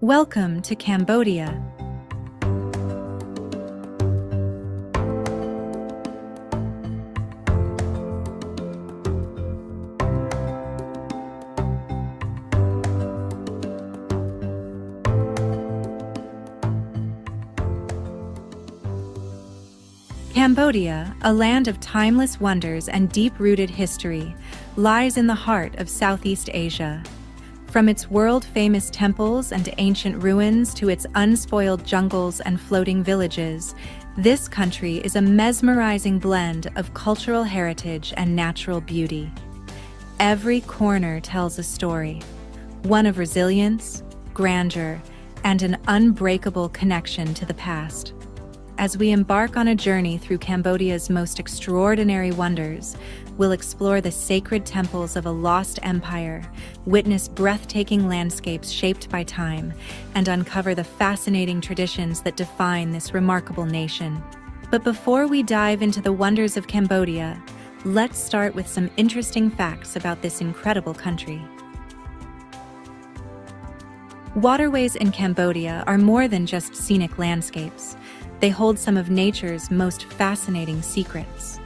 Welcome to Cambodia. Cambodia, a land of timeless wonders and deep-rooted history, lies in the heart of Southeast Asia. From its world-famous temples and ancient ruins to its unspoiled jungles and floating villages, this country is a mesmerizing blend of cultural heritage and natural beauty. Every corner tells a story, one of resilience, grandeur, and an unbreakable connection to the past. As we embark on a journey through Cambodia's most extraordinary wonders, we'll explore the sacred temples of a lost empire, witness breathtaking landscapes shaped by time, and uncover the fascinating traditions that define this remarkable nation. But before we dive into the wonders of Cambodia, let's start with some interesting facts about this incredible country. Waterways in Cambodia are more than just scenic landscapes. They hold some of nature's most fascinating secrets.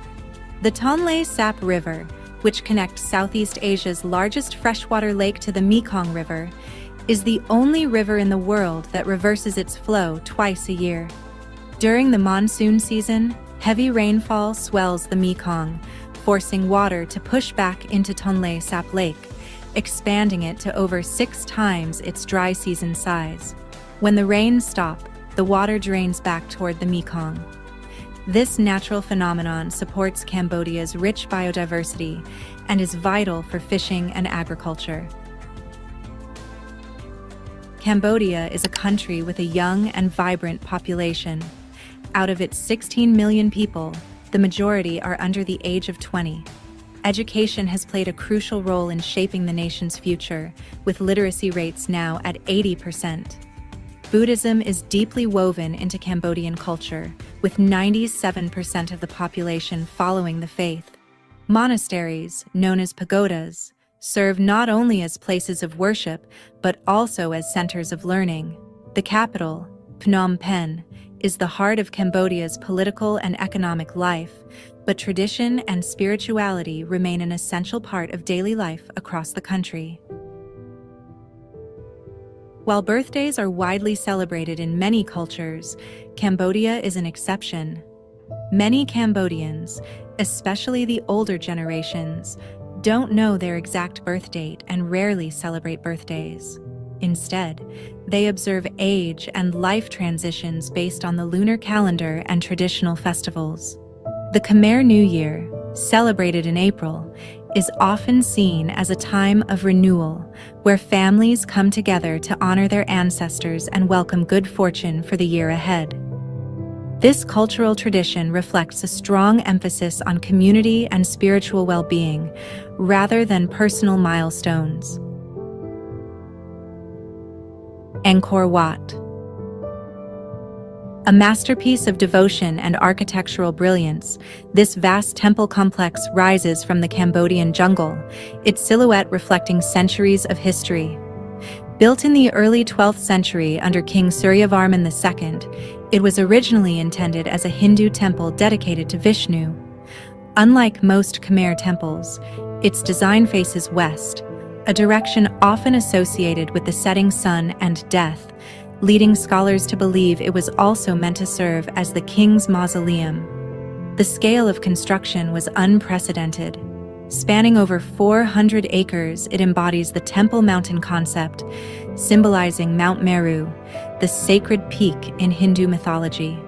The Tonle Sap River, which connects Southeast Asia's largest freshwater lake to the Mekong River, is the only river in the world that reverses its flow twice a year. During the monsoon season, heavy rainfall swells the Mekong, forcing water to push back into Tonle Sap Lake, expanding it to over 6 times its dry season size. When the rains stop, the water drains back toward the Mekong. This natural phenomenon supports Cambodia's rich biodiversity and is vital for fishing and agriculture. Cambodia is a country with a young and vibrant population. Out of its 16 million people, the majority are under the age of 20. Education has played a crucial role in shaping the nation's future, with literacy rates now at 80%. Buddhism is deeply woven into Cambodian culture, with 97% of the population following the faith. Monasteries, known as pagodas, serve not only as places of worship, but also as centers of learning. The capital, Phnom Penh, is the heart of Cambodia's political and economic life, but tradition and spirituality remain an essential part of daily life across the country. While birthdays are widely celebrated in many cultures, Cambodia is an exception. Many Cambodians, especially the older generations, don't know their exact birth date and rarely celebrate birthdays. Instead, they observe age and life transitions based on the lunar calendar and traditional festivals. The Khmer New Year, celebrated in April, is often seen as a time of renewal, where families come together to honor their ancestors and welcome good fortune for the year ahead. This cultural tradition reflects a strong emphasis on community and spiritual well-being, rather than personal milestones. Angkor Wat. A masterpiece of devotion and architectural brilliance, this vast temple complex rises from the Cambodian jungle, its silhouette reflecting centuries of history. Built in the early 12th century under King Suryavarman II, it was originally intended as a Hindu temple dedicated to Vishnu. Unlike most Khmer temples, its design faces west, a direction often associated with the setting sun and death, leading scholars to believe it was also meant to serve as the king's mausoleum. The scale of construction was unprecedented. Spanning over 400 acres, it embodies the Temple Mountain concept, symbolizing Mount Meru, the sacred peak in Hindu mythology.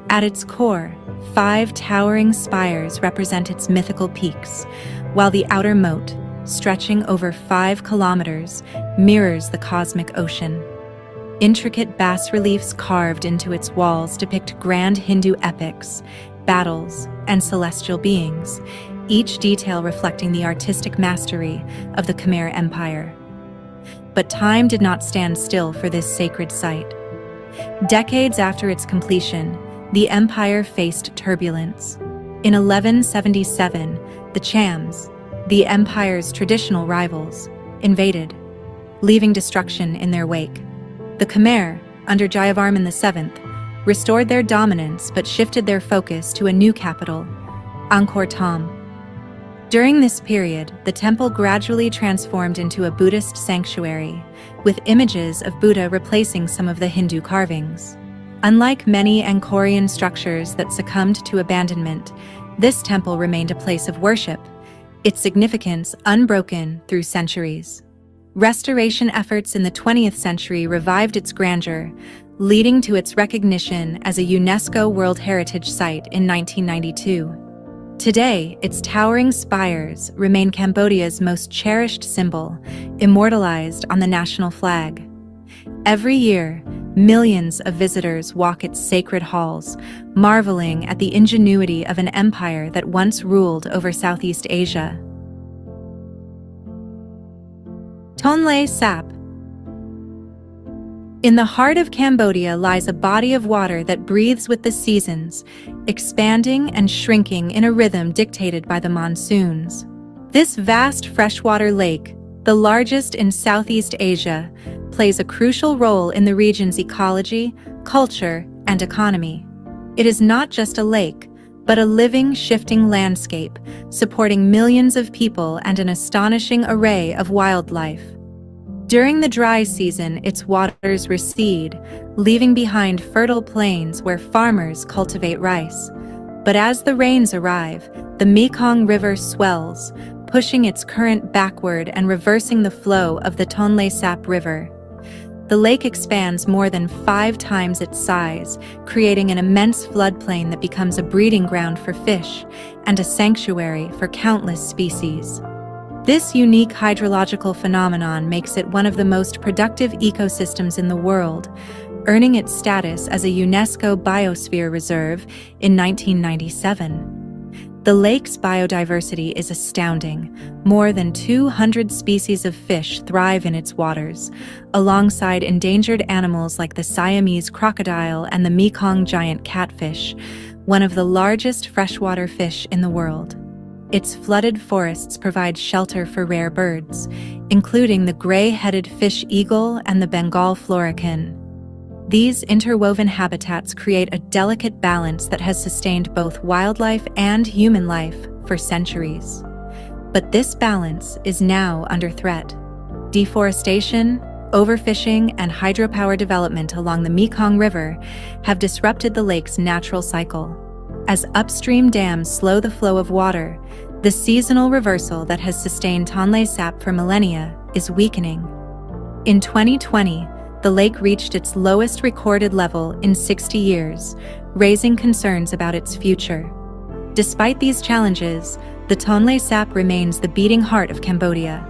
At its core, 5 towering spires represent its mythical peaks, while the outer moat, stretching over 5 kilometers, mirrors the cosmic ocean. Intricate bas-reliefs carved into its walls depict grand Hindu epics, battles, and celestial beings, each detail reflecting the artistic mastery of the Khmer Empire. But time did not stand still for this sacred site. Decades after its completion, the empire faced turbulence. In 1177, the Chams, the empire's traditional rivals, invaded, leaving destruction in their wake. The Khmer, under Jayavarman VII, restored their dominance but shifted their focus to a new capital, Angkor Thom. During this period, the temple gradually transformed into a Buddhist sanctuary, with images of Buddha replacing some of the Hindu carvings. Unlike many Angkorian structures that succumbed to abandonment, this temple remained a place of worship, its significance unbroken through centuries. Restoration efforts in the 20th century revived its grandeur, leading to its recognition as a UNESCO World Heritage Site in 1992. Today, its towering spires remain Cambodia's most cherished symbol, immortalized on the national flag. Every year, millions of visitors walk its sacred halls, marveling at the ingenuity of an empire that once ruled over Southeast Asia. Tonle Sap. In the heart of Cambodia lies a body of water that breathes with the seasons, expanding and shrinking in a rhythm dictated by the monsoons. This vast freshwater lake, the largest in Southeast Asia, plays a crucial role in the region's ecology, culture, and economy. It is not just a lake, but a living, shifting landscape, supporting millions of people and an astonishing array of wildlife. During the dry season, its waters recede, leaving behind fertile plains where farmers cultivate rice. But as the rains arrive, the Mekong River swells, pushing its current backward and reversing the flow of the Tonle Sap River. The lake expands more than 5 times its size, creating an immense floodplain that becomes a breeding ground for fish and a sanctuary for countless species. This unique hydrological phenomenon makes it one of the most productive ecosystems in the world, earning its status as a UNESCO Biosphere Reserve in 1997. The lake's biodiversity is astounding. More than 200 species of fish thrive in its waters, alongside endangered animals like the Siamese crocodile and the Mekong giant catfish, one of the largest freshwater fish in the world. Its flooded forests provide shelter for rare birds, including the gray-headed fish eagle and the Bengal florican. These interwoven habitats create a delicate balance that has sustained both wildlife and human life for centuries. But this balance is now under threat. Deforestation, overfishing, and hydropower development along the Mekong River have disrupted the lake's natural cycle. As upstream dams slow the flow of water, the seasonal reversal that has sustained Tonle Sap for millennia is weakening. In 2020, the lake reached its lowest recorded level in 60 years, raising concerns about its future. Despite these challenges, the Tonle Sap remains the beating heart of Cambodia.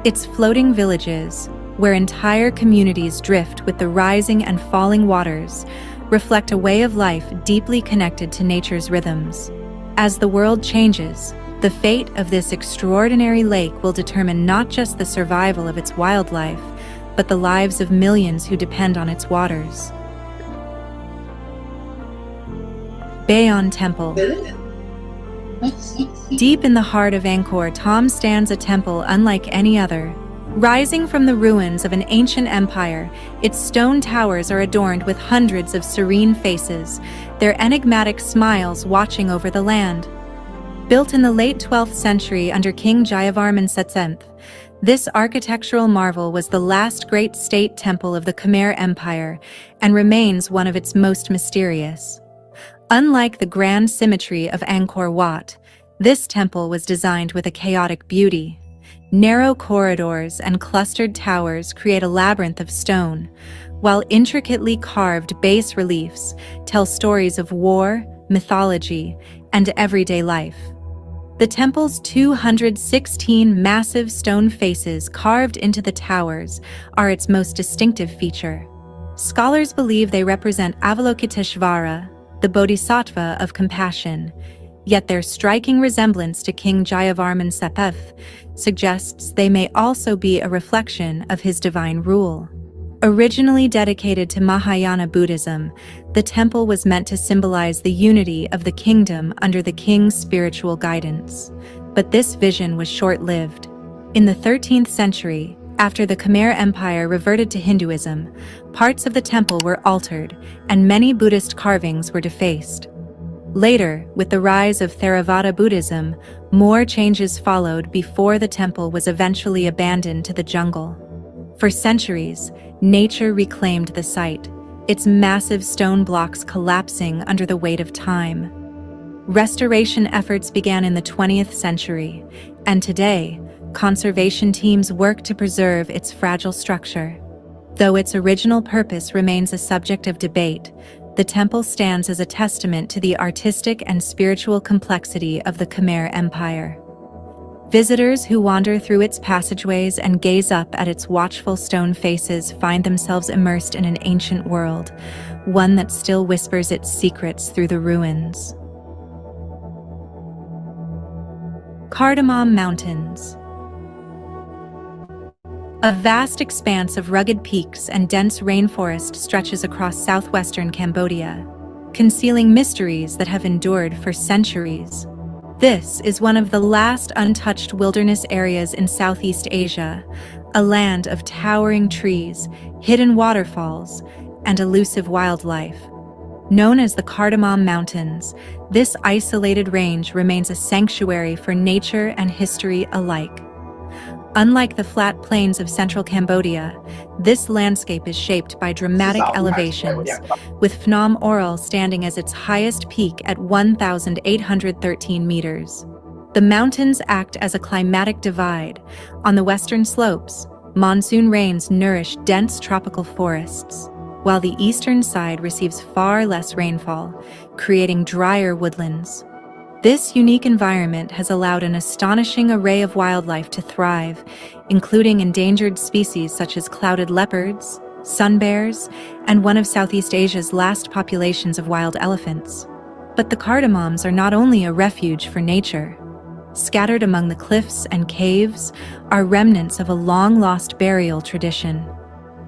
Its floating villages, where entire communities drift with the rising and falling waters, reflect a way of life deeply connected to nature's rhythms. As the world changes, the fate of this extraordinary lake will determine not just the survival of its wildlife, but the lives of millions who depend on its waters. Bayon Temple. Deep in the heart of Angkor Thom stands a temple unlike any other. Rising from the ruins of an ancient empire, its stone towers are adorned with hundreds of serene faces, their enigmatic smiles watching over the land. Built in the late 12th century under King Jayavarman VII, this architectural marvel was the last great state temple of the Khmer Empire and remains one of its most mysterious. Unlike the grand symmetry of Angkor Wat, this temple was designed with a chaotic beauty. Narrow corridors and clustered towers create a labyrinth of stone, while intricately carved bas reliefs tell stories of war, mythology, and everyday life. The temple's 216 massive stone faces carved into the towers are its most distinctive feature. Scholars believe they represent Avalokiteshvara, the Bodhisattva of compassion, yet their striking resemblance to King Jayavarman VII suggests they may also be a reflection of his divine rule. Originally dedicated to Mahayana Buddhism, the temple was meant to symbolize the unity of the kingdom under the king's spiritual guidance. But this vision was short-lived. In the 13th century, After the Khmer Empire reverted to Hinduism, parts of the temple were altered, and many Buddhist carvings were defaced. Later, with the rise of Theravada Buddhism, more changes followed before the temple was eventually abandoned to the jungle. For centuries, nature reclaimed the site, its massive stone blocks collapsing under the weight of time. Restoration efforts began in the 20th century, and today, conservation teams work to preserve its fragile structure. Though its original purpose remains a subject of debate, the temple stands as a testament to the artistic and spiritual complexity of the Khmer Empire. Visitors who wander through its passageways and gaze up at its watchful stone faces find themselves immersed in an ancient world, one that still whispers its secrets through the ruins. Cardamom Mountains. A vast expanse of rugged peaks and dense rainforest stretches across southwestern Cambodia, concealing mysteries that have endured for centuries. This is one of the last untouched wilderness areas in Southeast Asia, a land of towering trees, hidden waterfalls, and elusive wildlife. Known as the Cardamom Mountains, this isolated range remains a sanctuary for nature and history alike. Unlike the flat plains of central Cambodia, this landscape is shaped by dramatic elevations, with Phnom Aural standing as its highest peak at 1,813 meters. The mountains act as a climatic divide. On the western slopes, monsoon rains nourish dense tropical forests, while the eastern side receives far less rainfall, creating drier woodlands. This unique environment has allowed an astonishing array of wildlife to thrive, including endangered species such as clouded leopards, sun bears, and one of Southeast Asia's last populations of wild elephants. But the cardamoms are not only a refuge for nature. Scattered among the cliffs and caves are remnants of a long-lost burial tradition.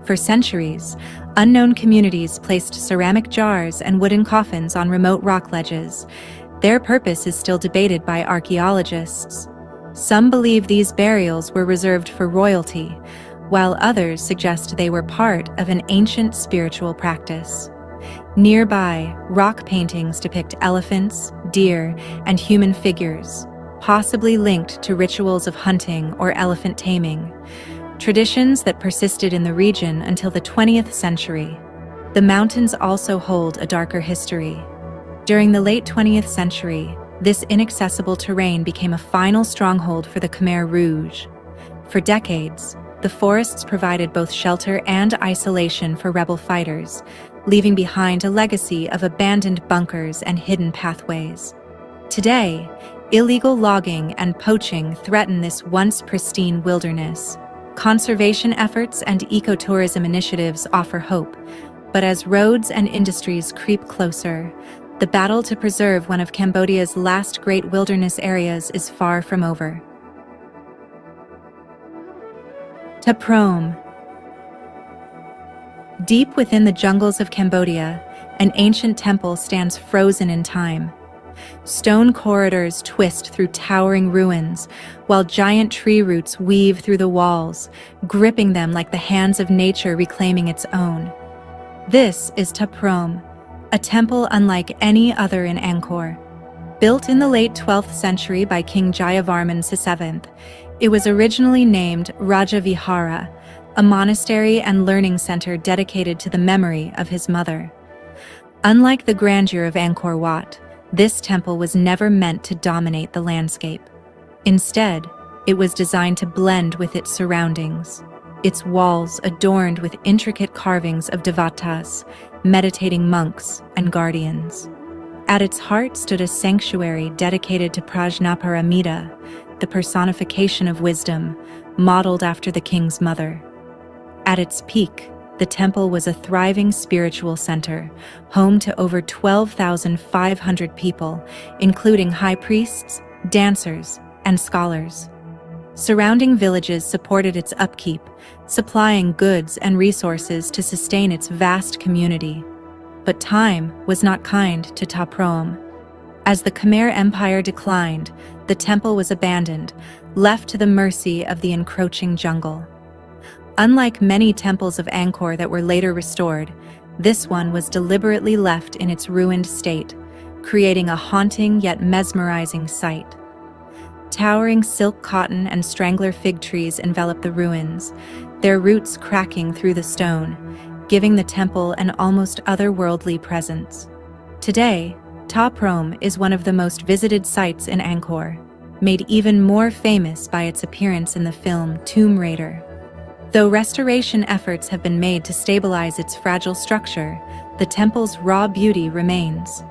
For centuries, unknown communities placed ceramic jars and wooden coffins on remote rock ledges. Their purpose is still debated by archaeologists. Some believe these burials were reserved for royalty, while others suggest they were part of an ancient spiritual practice. Nearby, rock paintings depict elephants, deer, and human figures, possibly linked to rituals of hunting or elephant taming, traditions that persisted in the region until the 20th century. The mountains also hold a darker history. During the late 20th century, this inaccessible terrain became a final stronghold for the Khmer Rouge. For decades, the forests provided both shelter and isolation for rebel fighters, leaving behind a legacy of abandoned bunkers and hidden pathways. Today, illegal logging and poaching threaten this once pristine wilderness. Conservation efforts and ecotourism initiatives offer hope, but as roads and industries creep closer, the battle to preserve one of Cambodia's last great wilderness areas is far from over. Ta Prohm. Deep within the jungles of Cambodia, an ancient temple stands frozen in time. Stone corridors twist through towering ruins, while giant tree roots weave through the walls, gripping them like the hands of nature reclaiming its own. This is Ta Prohm, a temple unlike any other in Angkor. Built in the late 12th century by King Jayavarman VII, it was originally named Raja Vihara, a monastery and learning center dedicated to the memory of his mother. Unlike the grandeur of Angkor Wat, this temple was never meant to dominate the landscape. Instead, it was designed to blend with its surroundings. Its walls adorned with intricate carvings of devatas, meditating monks, and guardians. At its heart stood a sanctuary dedicated to Prajnaparamita, the personification of wisdom, modeled after the king's mother. At its peak, the temple was a thriving spiritual center, home to over 12,500 people, including high priests, dancers, and scholars. Surrounding villages supported its upkeep, supplying goods and resources to sustain its vast community. But time was not kind to Ta Prohm. As the Khmer Empire declined, the temple was abandoned, left to the mercy of the encroaching jungle. Unlike many temples of Angkor that were later restored, this one was deliberately left in its ruined state, creating a haunting yet mesmerizing sight. Towering silk cotton and strangler fig trees envelop the ruins, their roots cracking through the stone, giving the temple an almost otherworldly presence. Today, Ta Prohm is one of the most visited sites in Angkor, made even more famous by its appearance in the film Tomb Raider. Though restoration efforts have been made to stabilize its fragile structure, the temple's raw beauty remains.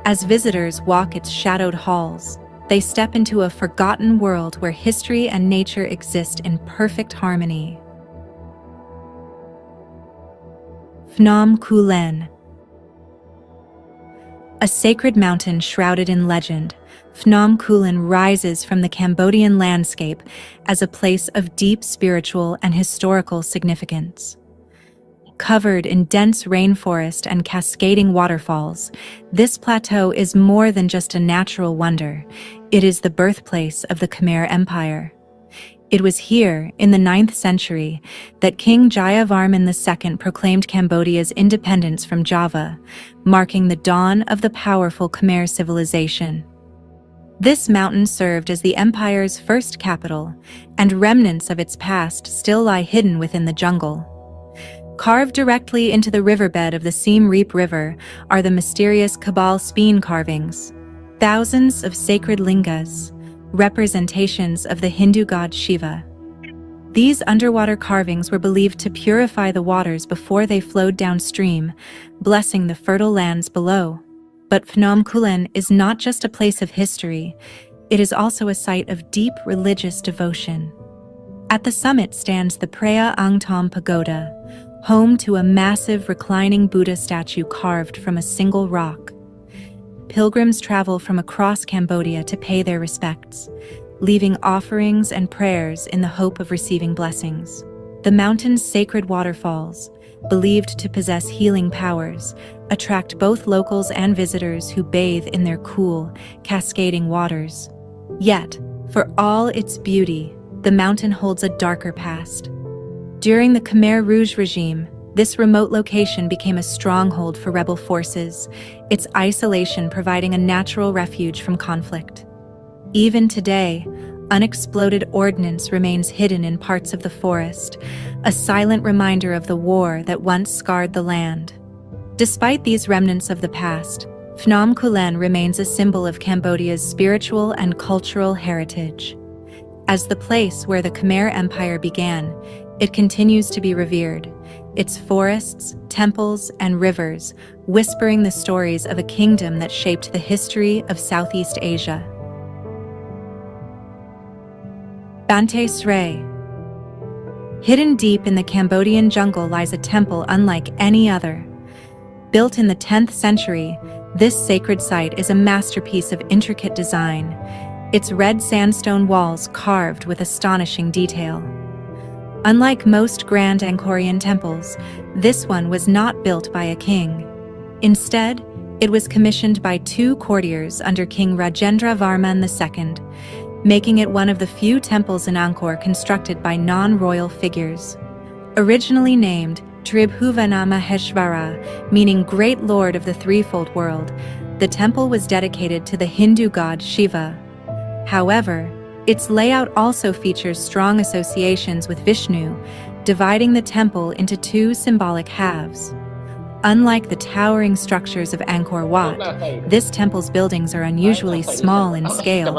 As visitors walk its shadowed halls, they step into a forgotten world where history and nature exist in perfect harmony. Phnom Kulen. A sacred mountain shrouded in legend, Phnom Kulen rises from the Cambodian landscape as a place of deep spiritual and historical significance. Covered in dense rainforest and cascading waterfalls, this plateau is more than just a natural wonder. It is the birthplace of the Khmer Empire. It was here, in the 9th century, that King Jayavarman II proclaimed Cambodia's independence from Java, marking the dawn of the powerful Khmer civilization. This mountain served as the empire's first capital, and remnants of its past still lie hidden within the jungle. Carved directly into the riverbed of the Siem Reap River are the mysterious Kabal speen carvings, thousands of sacred lingas, representations of the Hindu god Shiva. These underwater carvings were believed to purify the waters before they flowed downstream, blessing the fertile lands below. But Phnom Kulen is not just a place of history, it is also a site of deep religious devotion. At the summit stands the Preah Ang Thom Pagoda, home to a massive reclining Buddha statue carved from a single rock. Pilgrims travel from across Cambodia to pay their respects, leaving offerings and prayers in the hope of receiving blessings. The mountain's sacred waterfalls, believed to possess healing powers, attract both locals and visitors who bathe in their cool, cascading waters. Yet, for all its beauty, the mountain holds a darker past. During the Khmer Rouge regime, this remote location became a stronghold for rebel forces, its isolation providing a natural refuge from conflict. Even today, unexploded ordnance remains hidden in parts of the forest, a silent reminder of the war that once scarred the land. Despite these remnants of the past, Phnom Kulen remains a symbol of Cambodia's spiritual and cultural heritage. As the place where the Khmer Empire began, it continues to be revered, its forests, temples, and rivers whispering the stories of a kingdom that shaped the history of Southeast Asia. Bante Sray. Hidden deep in the Cambodian jungle lies a temple unlike any other. Built in the 10th century, this sacred site is a masterpiece of intricate design, its red sandstone walls carved with astonishing detail. Unlike most grand Angkorian temples, this one was not built by a king. Instead, it was commissioned by 2 courtiers under King Rajendra Varman II, making it one of the few temples in Angkor constructed by non-royal figures. Originally named Tribhuvanamaheshvara, meaning Great Lord of the Threefold World, the temple was dedicated to the Hindu god Shiva. However, its layout also features strong associations with Vishnu, dividing the temple into 2 symbolic halves. Unlike the towering structures of Angkor Wat, this temple's buildings are unusually small in scale,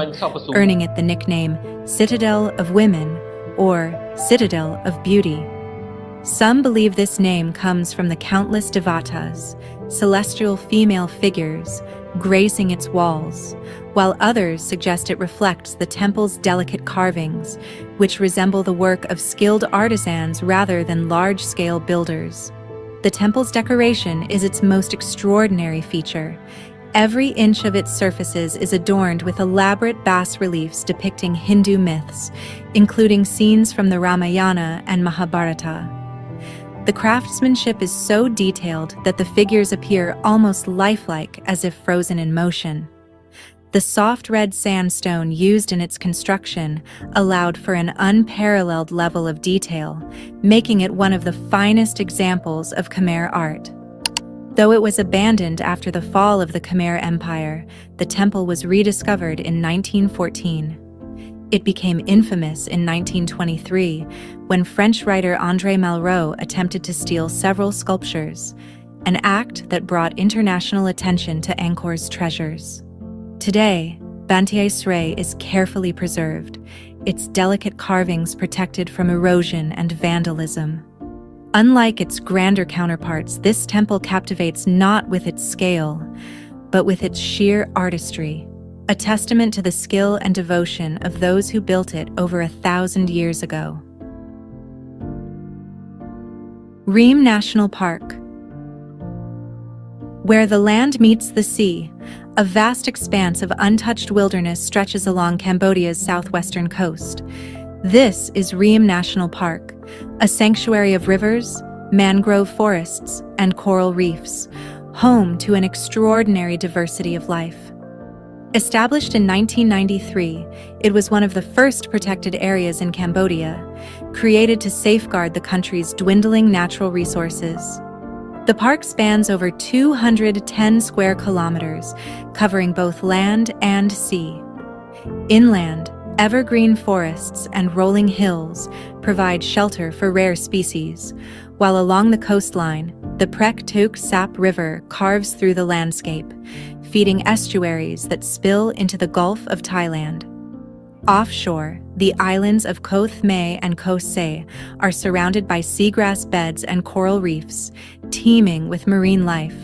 earning it the nickname Citadel of Women or Citadel of Beauty. Some believe this name comes from the countless devatas, celestial female figures, gracing its walls, while others suggest it reflects the temple's delicate carvings, which resemble the work of skilled artisans rather than large-scale builders. The temple's decoration is its most extraordinary feature. Every inch of its surfaces is adorned with elaborate bas-reliefs depicting Hindu myths, including scenes from the Ramayana and Mahabharata. The craftsmanship is so detailed that the figures appear almost lifelike, as if frozen in motion. The soft red sandstone used in its construction allowed for an unparalleled level of detail, making it one of the finest examples of Khmer art. Though it was abandoned after the fall of the Khmer Empire, the temple was rediscovered in 1914. It became infamous in 1923 when French writer André Malraux attempted to steal several sculptures, an act that brought international attention to Angkor's treasures. Today, Banteay Srey is carefully preserved, its delicate carvings protected from erosion and vandalism. Unlike its grander counterparts, this temple captivates not with its scale, but with its sheer artistry, a testament to the skill and devotion of those who built it over 1,000 years ago. Ream National Park. Where the land meets the sea, a vast expanse of untouched wilderness stretches along Cambodia's southwestern coast. This is Ream National Park, a sanctuary of rivers, mangrove forests, and coral reefs, home to an extraordinary diversity of life. Established in 1993, it was one of the first protected areas in Cambodia, created to safeguard the country's dwindling natural resources. The park spans over 210 square kilometers, covering both land and sea. Inland, evergreen forests and rolling hills provide shelter for rare species, while along the coastline, the Prek Tuk Sap River carves through the landscape, feeding estuaries that spill into the Gulf of Thailand. Offshore, the islands of Koh Thmay and Koh Se are surrounded by seagrass beds and coral reefs, teeming with marine life.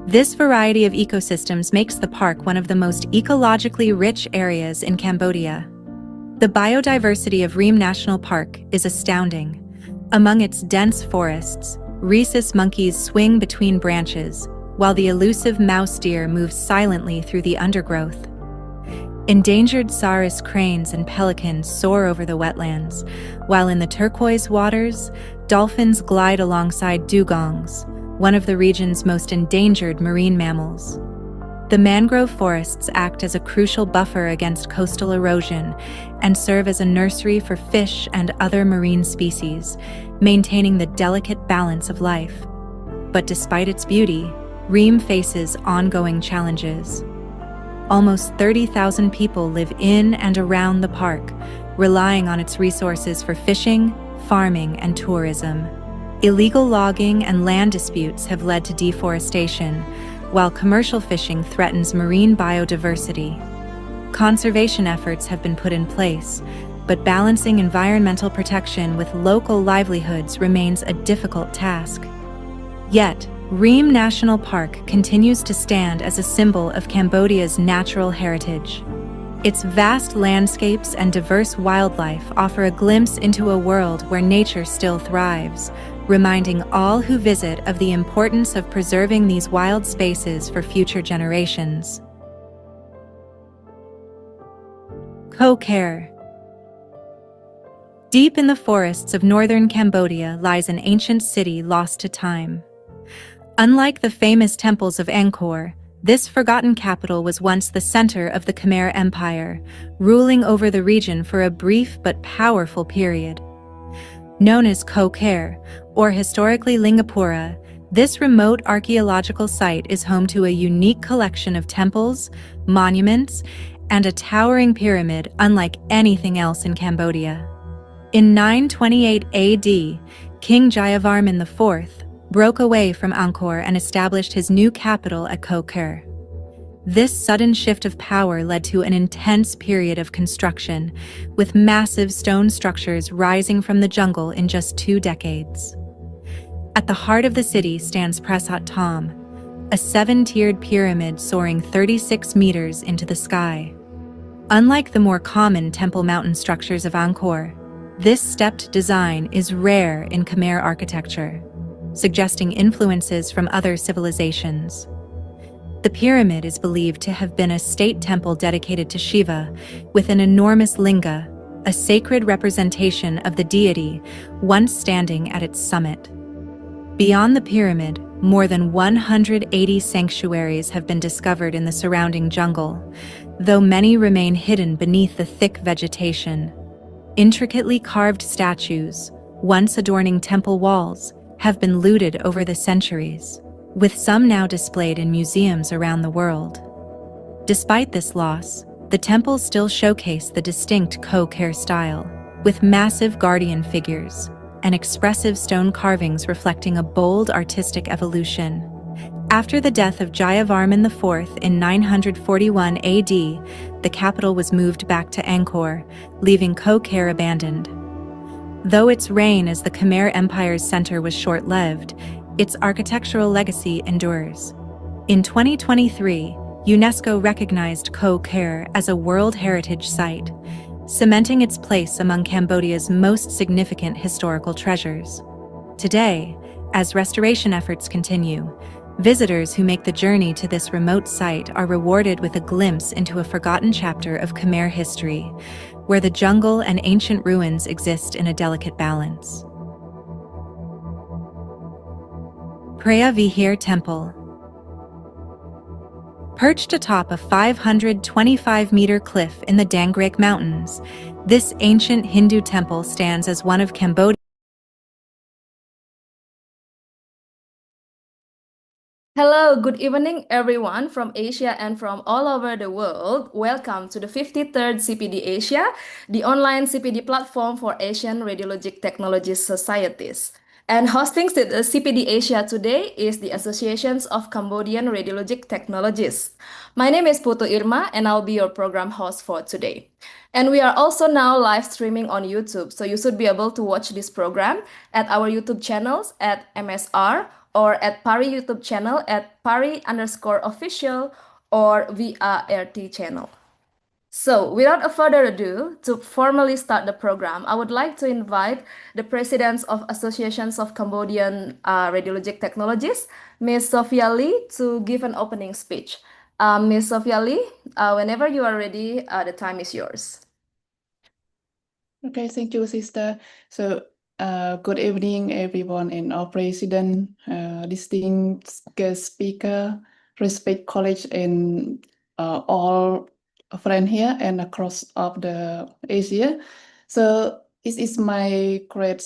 This variety of ecosystems makes the park one of the most ecologically rich areas in Cambodia. The biodiversity of Ream National Park is astounding. Among its dense forests, rhesus monkeys swing between branches, while the elusive mouse deer moves silently through the undergrowth. Endangered saris cranes and pelicans soar over the wetlands, while in the turquoise waters, dolphins glide alongside dugongs, one of the region's most endangered marine mammals. The mangrove forests act as a crucial buffer against coastal erosion and serve as a nursery for fish and other marine species, maintaining the delicate balance of life. But despite its beauty, Ream faces ongoing challenges. Almost 30,000 people live in and around the park, relying on its resources for fishing, farming, and tourism. Illegal logging and land disputes have led to deforestation, while commercial fishing threatens marine biodiversity. Conservation efforts have been put in place, but balancing environmental protection with local livelihoods remains a difficult task. Yet, Ream National Park continues to stand as a symbol of Cambodia's natural heritage. Its vast landscapes and diverse wildlife offer a glimpse into a world where nature still thrives, reminding all who visit of the importance of preserving these wild spaces for future generations. Koh Ker. Deep in the forests of northern Cambodia lies an ancient city lost to time. Unlike the famous temples of Angkor, this forgotten capital was once the center of the Khmer Empire, ruling over the region for a brief but powerful period. Known as Koh Ker, or historically Lingapura, this remote archaeological site is home to a unique collection of temples, monuments, and a towering pyramid unlike anything else in Cambodia. In 928 AD, King Jayavarman IV broke away from Angkor and established his new capital at Koh Ker. This sudden shift of power led to an intense period of construction, with massive stone structures rising from the jungle in just 2 decades. At the heart of the city stands Prasat Thom, a 7-tiered pyramid soaring 36 meters into the sky. Unlike the more common Temple Mountain structures of Angkor, this stepped design is rare in Khmer architecture, suggesting influences from other civilizations. The pyramid is believed to have been a state temple dedicated to Shiva, with an enormous linga, a sacred representation of the deity, once standing at its summit. Beyond the pyramid, more than 180 sanctuaries have been discovered in the surrounding jungle, though many remain hidden beneath the thick vegetation. Intricately carved statues, once adorning temple walls, have been looted over the centuries, with some now displayed in museums around the world. Despite this loss, the temples still showcase the distinct Ko-Kare style, with massive guardian figures and expressive stone carvings reflecting a bold artistic evolution. After the death of Jayavarman IV in 941 AD, the capital was moved back to Angkor, leaving Ko-Kare abandoned. Though its reign as the Khmer Empire's center was short-lived, its architectural legacy endures. In 2023, UNESCO recognized Ko-Kare as a World Heritage Site, cementing its place among Cambodia's most significant historical treasures. Today, as restoration efforts continue, visitors who make the journey to this remote site are rewarded with a glimpse into a forgotten chapter of Khmer history, where the jungle and ancient ruins exist in a delicate balance. Preah Vihear Temple. Perched atop a 525-meter cliff in the Dangrek Mountains, this ancient Hindu temple stands as one of Cambodia's. Hello, good evening, everyone from Asia and from all over the world. Welcome to the 53rd CPD Asia, the online CPD platform for Asian Radiologic Technology Societies. And hosting the CPD Asia today is the Associations of Cambodian Radiologic Technologists. My name is Putu Irma, and I'll be your program host for today. And we are also now live streaming on YouTube, so you should be able to watch this program at our YouTube channels at MSR or at Pari YouTube channel at Pari_official or VART channel. So without further ado, to formally start the program, I would like to invite the presidents of Associations of Cambodian Radiologic Technologists, Ms. Sophia Lee, to give an opening speech. Ms. Sophia Lee, whenever you are ready, the time is yours. Okay, thank you, sister. So, good evening, everyone, and our president, distinguished guest speaker, respect college, and all friends here and across of the Asia. So, it is my great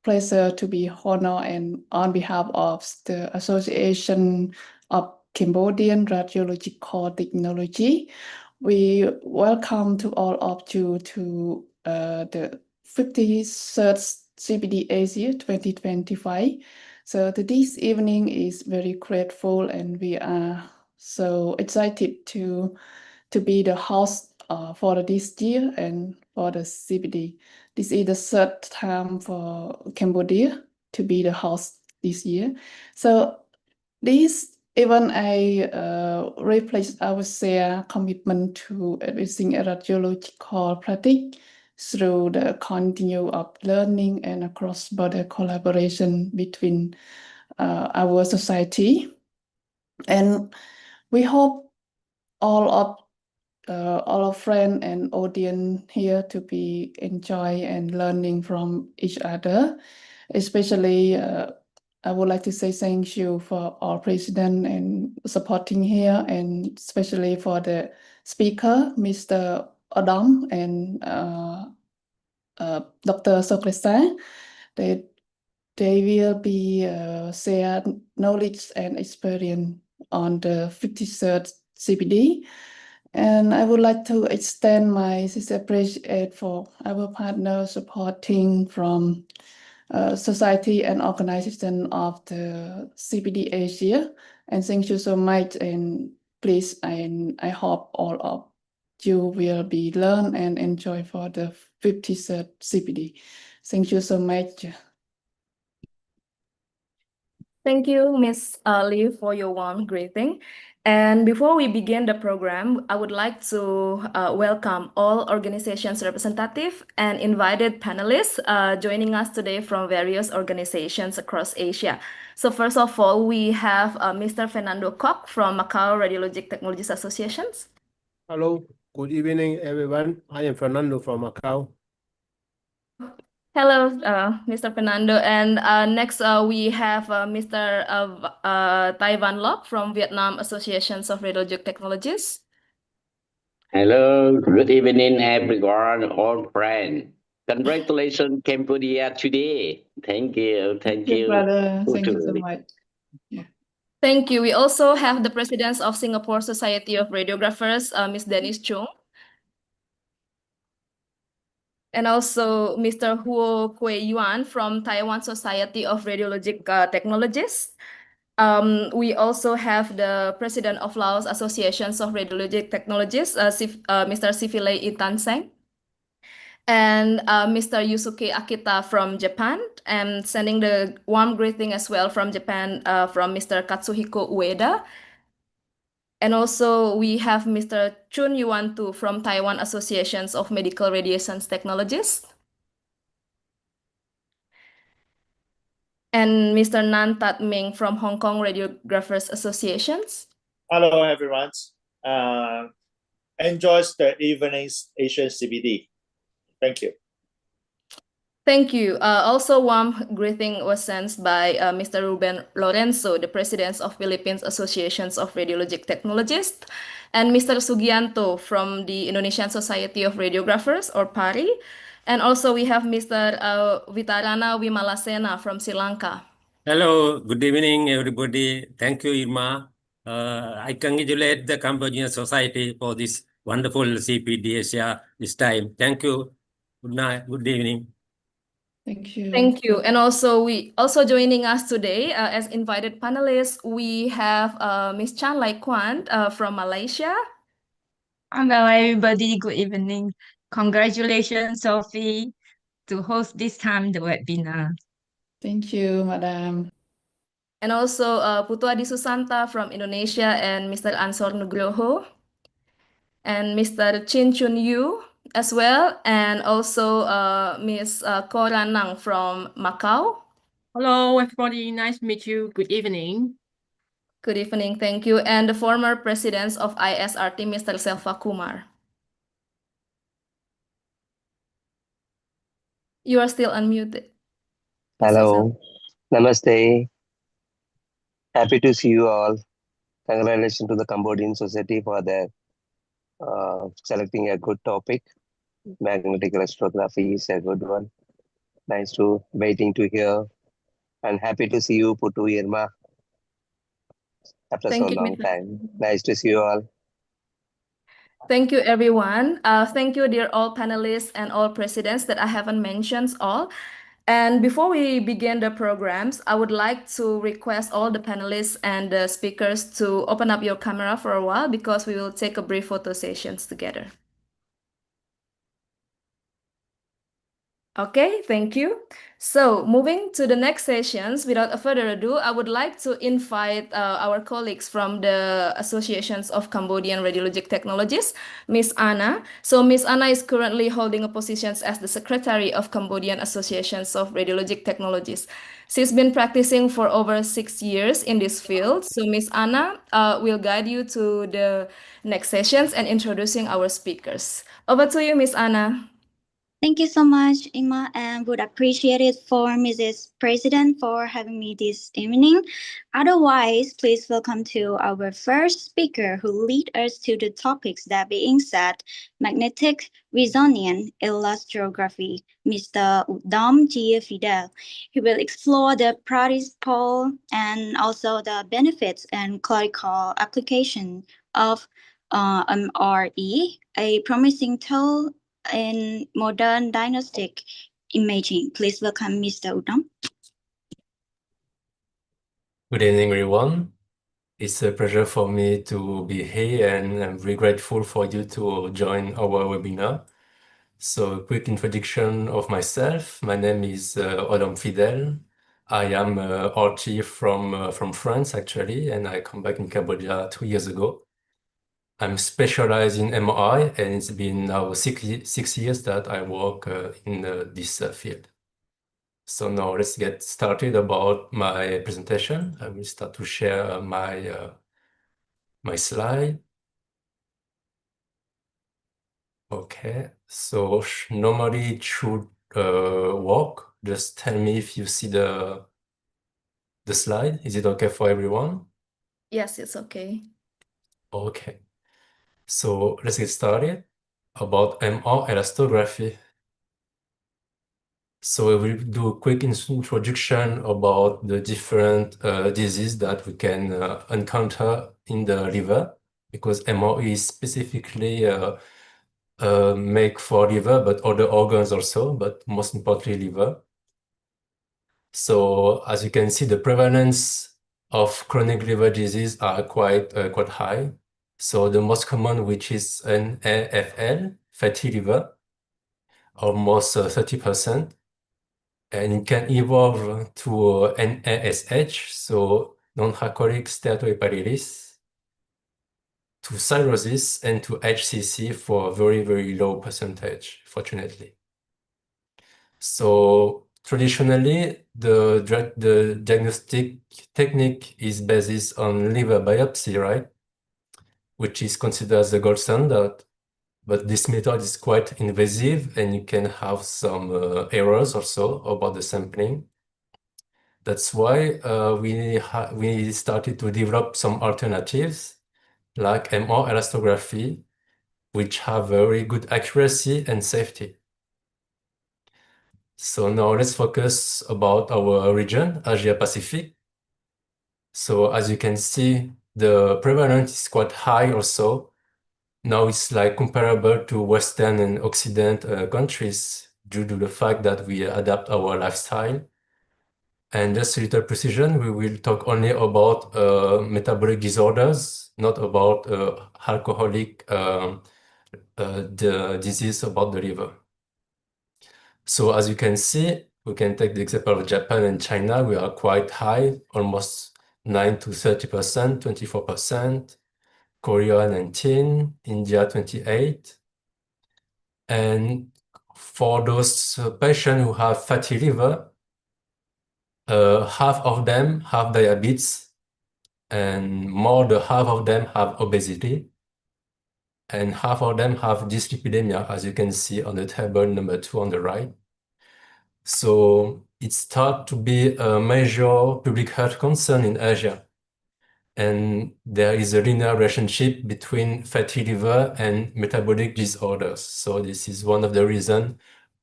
pleasure to be honored and on behalf of the Association of Cambodian Radiological Technology. We welcome to all of you to the 53rd CPD Asia 2025. So this evening is very grateful, and we are so excited to be the host for this year and for the CPD. This is the third time for Cambodia to be the host this year. So this even I replace our share commitment to advancing a radiological practice through the continue of learning and cross-border collaboration between our society. And we hope all of friends and audience here to be enjoy and learning from each other. Especially, I would like to say thank you for our president and supporting here, and especially for the speaker, Mr. Adam and Dr. Sokresa. They will be share knowledge and experience on the 53rd CPD. And I would like to extend my sincere appreciation for our partner supporting from society and organization of the CPD Asia. And thank you so much. And please, I hope all of you will be learn and enjoy for the 53rd CPD. Thank you so much. Thank you, Ms. Lee, for your warm greeting. And before we begin the program, I would like to welcome all organizations representative and invited panelists joining us today from various organizations across Asia. So first of all, we have Mr. Fernando Koch from Macau Radiologic Technologies Associations. Hello, good evening, everyone. I am Fernando from Macau. Hello, Mr. Fernando. And next, we have Mr. Tai Van Lok from Vietnam Associations of Radiologic Technologies. Hello, good evening, everyone, all friends. Congratulations, Cambodia today. Thank you, Thank you, brother. Thank you so much. Thank you. We also have the President of Singapore Society of Radiographers, Ms. Dennis Chung. And also Mr. Huo Kui Yuan from Taiwan Society of Radiological Technologists. We also have the President of Laos Associations of Radiologic Technologists, Mr. Sifile Itanseng. And Mr. Yusuke Akita from Japan, and sending the warm greeting as well from Japan from Mr. Katsuhiko Ueda. And also we have Mr. Chun Yuan-tu from Taiwan Associations of Medical Radiation Technologists. And Mr. Nan Tat Ming from Hong Kong Radiographers Associations. Hello, everyone. Enjoys the evening's Asian CPD. Thank you. Thank you. Also, warm greeting was sent by Mr. Ruben Lorenzo, the President of Philippines Associations of Radiologic Technologists, and Mr. Sugianto from the Indonesian Society of Radiographers, or PARI. And also we have Mr. Vitarana Wimalasena from Sri Lanka. Hello, good evening, everybody. Thank you, Irma. I congratulate the Cambodian Society for this wonderful CPD Asia this time. Thank you. Good night. Good evening. Thank you. Thank you. And also joining us today as invited panelists, we have Ms. Chan Lai Kwan from Malaysia. Hello, everybody. Good evening. Congratulations, Sophie, to host this time the webinar. Thank you, Madam. And also Putu Adi Susanta from Indonesia, and Mr. Ansor Nugroho, and Mr. Chin Chun Yu as well, and also Ms. Cora Nang from Macau. Hello, everybody. Nice to meet you. Good evening. Good evening. Thank you. And the former president of ISRT, Mr. Selva Kumar. You are still unmuted. Hello, Namaste. Happy to see you all. Congratulations to the Cambodian Society for their selecting a good topic. Magnetic elastography is a good one. Waiting to hear, and happy to see you, Putu Irma, after Thank so you, long Mr. time. Nice to see you all. Thank you, everyone. Thank you, dear all panelists and all presidents that I haven't mentioned all. And before we begin the programs, I would like to request all the panelists and the speakers to open up your camera for a while, because we will take a brief photo sessions together. Okay, thank you. So moving to the next sessions, without further ado, I would like to invite our colleagues from the Associations of Cambodian Radiologic Technologists, Ms. Anna. So Ms. Anna is currently holding a position as the Secretary of Cambodian Associations of Radiologic Technologists. She's been practicing for over 6 years in this field. So Ms. Anna will guide you to the next sessions and introducing our speakers. Over to you, Ms. Anna. Thank you so much, Ima, and would appreciate it for Mrs. President for having me this evening. Otherwise, please welcome to our first speaker who lead us to the topics that being said, magnetic resonance elastography, Mr. Udom G. Fidel. He will explore the principle and also the benefits and clinical application of MRE, a promising tool in modern diagnostic imaging. Please welcome Mr. Udom. Good evening, everyone. It's a pleasure for me to be here, and I'm very grateful for you to join our webinar. So, a quick introduction of myself. My name is Odom Fidel. I am RT from France, actually, and I come back in Cambodia 2 years ago. I'm specialized in MRI, and it's been now 6 years that I work in this field. So now let's get started about my presentation. I will start to share my slide. Okay, so normally it should work. Just tell me if you see the slide. Is it okay for everyone? Yes, it's okay. Okay. So let's get started about MR elastography. So we will do a quick introduction about the different diseases that we can encounter in the liver, because MR is specifically made for liver, but other organs also, but most importantly liver. So as you can see, the prevalence of chronic liver disease are quite high. So the most common, which is an NAFL, fatty liver, almost 30%. And it can evolve to NASH, so non-alcoholic steatohepatitis, to cirrhosis, and to HCC for a very, very low percentage, fortunately. So traditionally, the diagnostic technique is based on liver biopsy, right? Which is considered as the gold standard. But this method is quite invasive, and you can have some errors also about the sampling. That's why we started to develop some alternatives like MR elastography, which have very good accuracy and safety. So now let's focus about our region, Asia Pacific. So as you can see, the prevalence is quite high also. Now it's like comparable to Western and Occident countries due to the fact that we adapt our lifestyle. And just a little precision, we will talk only about metabolic disorders, not about alcoholic the disease about the liver. So as you can see, we can take the example of Japan and China. We are quite high, almost 9 to 30%, 24%. Korea 19, India 28. And for those patients who have fatty liver, half of them have diabetes, and more than half of them have obesity, and half of them have dyslipidemia, as you can see on the table number 2 on the right. So it starts to be a major public health concern in Asia. And there is a linear relationship between fatty liver and metabolic disorders. So this is one of the reasons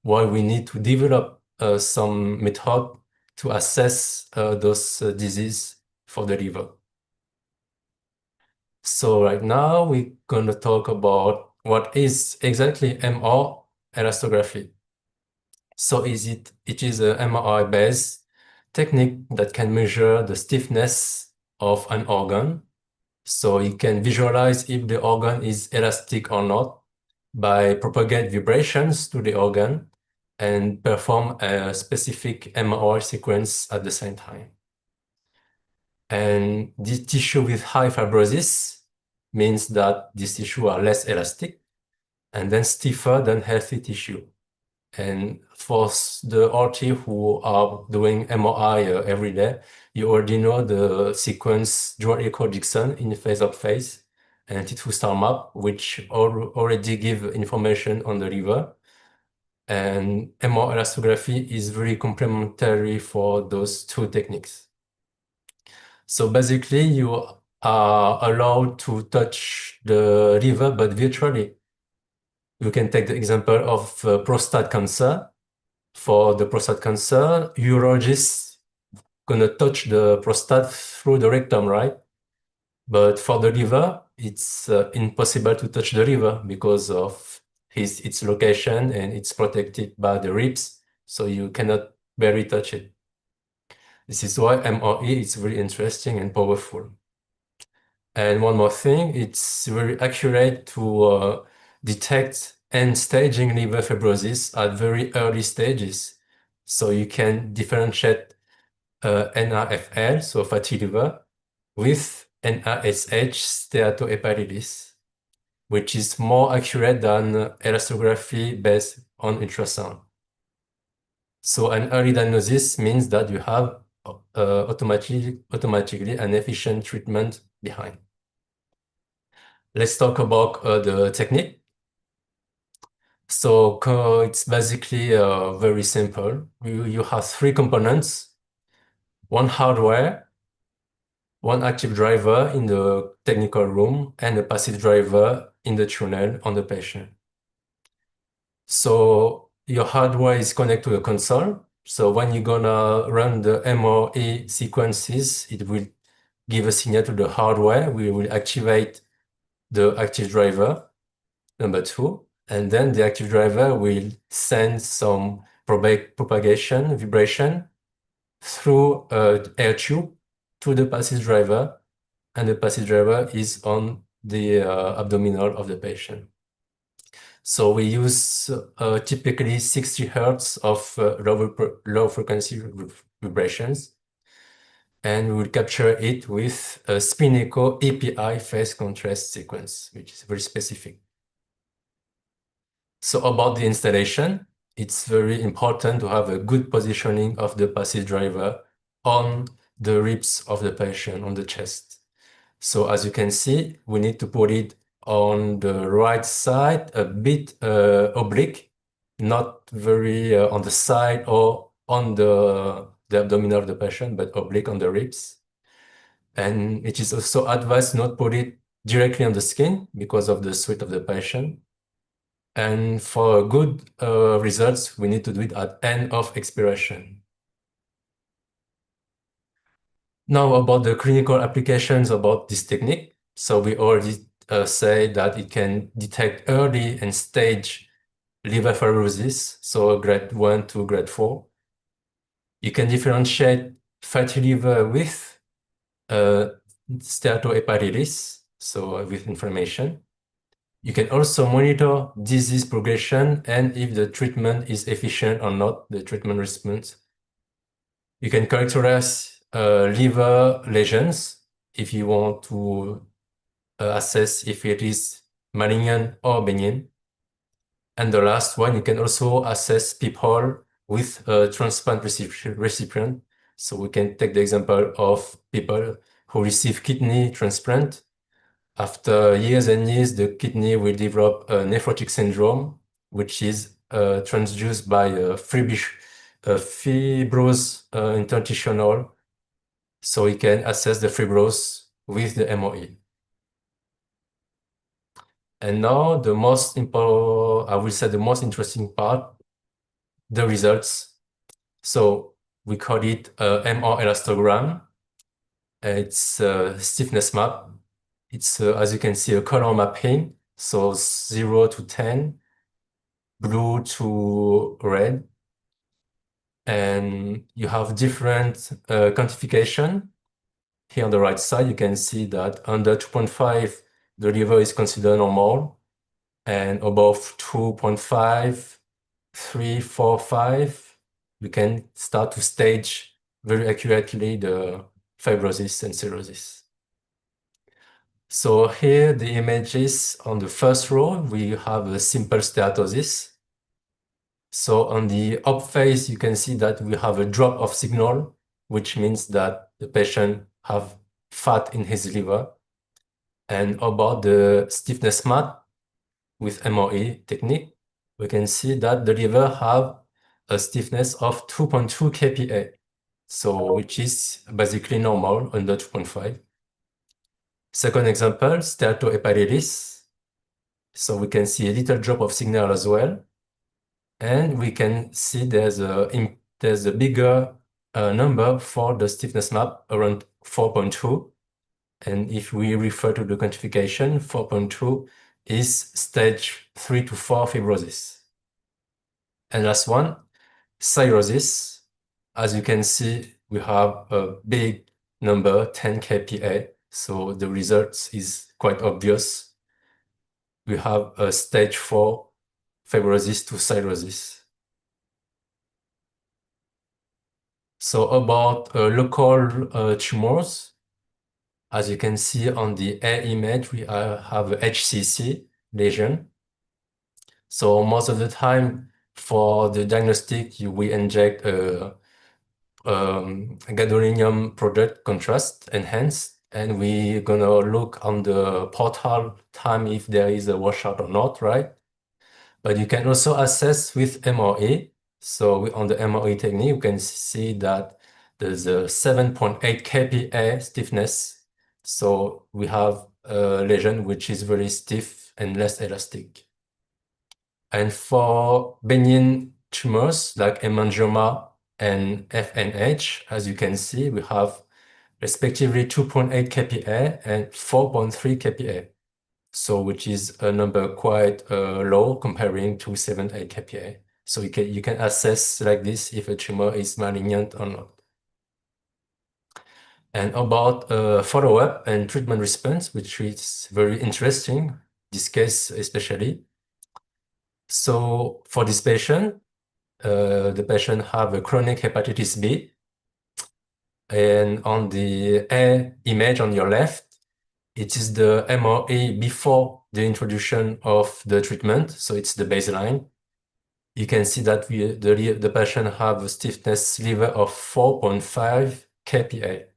why we need to develop some method to assess those diseases for the liver. So right now we're going to talk about what is exactly MR elastography. So it is a MRI-based technique that can measure the stiffness of an organ. So you can visualize if the organ is elastic or not by propagate vibrations to the organ and perform a specific MRI sequence at the same time. And this tissue with high fibrosis means that these tissues are less elastic and then stiffer than healthy tissue. And for the RT who are doing MRI every day, you already know the sequence George Echo Dixon in phase and T2 star map, which already give information on the liver. And MR elastography is very complementary for those two techniques. So basically, you are allowed to touch the liver, but virtually. You can take the example of prostate cancer. For the prostate cancer, urologist gonna touch the prostate through the rectum, right? But for the liver, it's impossible to touch the liver because of its location, and it's protected by the ribs, so you cannot barely touch it. This is why MRE is very interesting and powerful. And one more thing, it's very accurate to detect and staging liver fibrosis at very early stages. So you can differentiate NAFL, so fatty liver, with NASH, steatohepatitis, which is more accurate than elastography based on ultrasound. So an early diagnosis means that you have automatically an efficient treatment behind. Let's talk about the technique. So it's basically very simple. You have 3 components: one hardware, one active driver in the technical room, and a passive driver in the tunnel on the patient. So your hardware is connected to a console. So when you're gonna run the MOE sequences, it will give a signal to the hardware. We will activate the active driver, number 2, and then the active driver will send some propagation, vibration through an air tube to the passive driver, and the passive driver is on the abdominal of the patient. So we use typically 60 Hertz of low frequency vibrations, and we will capture it with a spin echo API phase contrast sequence, which is very specific. So about the installation, it's very important to have a good positioning of the passive driver on the ribs of the patient, on the chest. So as you can see, we need to put it on the right side, a bit oblique, not very on the side or on the abdomen of the patient, but oblique on the ribs. And it is also advised not put it directly on the skin because of the sweat of the patient. And for good results, we need to do it at end of expiration. Now about the clinical applications about this technique. So we already say that it can detect early and stage liver fibrosis, so grade 1 to grade 4. You can differentiate fatty liver with steatohepatitis, so with inflammation. You can also monitor disease progression and if the treatment is efficient or not, the treatment response. You can characterize liver lesions if you want to assess if it is malignant or benign. And the last one, you can also assess people with a transplant recipient. So we can take the example of people who receive kidney transplant. After years and years, the kidney will develop a nephrotic syndrome, which is transduced by fibrous interstitial. So we can assess the fibrosis with the MOE. And now the most important, I will say the most interesting part, the results. So we call it MR elastogram. It's a stiffness map. It's, as you can see, a color mapping. So 0 to 10, blue to red. And you have different quantification. Here on the right side, you can see that under 2.5, the liver is considered normal. And above 2.5, 3, 4, 5, we can start to stage very accurately the fibrosis and cirrhosis. So here the images on the first row, we have a simple steatosis. So on the up phase, you can see that we have a drop of signal, which means that the patient have fat in his liver. And about the stiffness map with MOE technique, we can see that the liver have a stiffness of 2.2 kPa, so which is basically normal under 2.5. Second example, steatohepatitis. So we can see a little drop of signal as well. And we can see there's a bigger number for the stiffness map around 4.2. And if we refer to the quantification, 4.2 is stage 3 to 4 fibrosis. And last one, cirrhosis. As you can see, we have a big number, 10 kPa. So the results is quite obvious. We have a stage 4 fibrosis to cirrhosis. So about local tumors, as you can see on the A image, we have a HCC lesion. So most of the time for the diagnostic, we inject a gadolinium product contrast enhanced, and we're gonna look on the portal time if there is a washout or not, right? But you can also assess with MOE. So on the MOE technique, you can see that there's a 7.8 kPa stiffness. So we have a lesion which is very stiff stiff and less elastic. And for benign tumors like hemangioma and FNH, as you can see, we have respectively 2.8 kPa and 4.3 kPa. So which is a number quite low comparing to 7.8 kPa. So you can assess like this if a tumor is malignant or not. And about follow-up and treatment response, which is very interesting, this case especially. So for this patient, the patient have a chronic hepatitis B. And on the A image on your left, it is the MRE before the introduction of the treatment. So it's the baseline. You can see that the patient have a stiffness level of 4.5 kPa.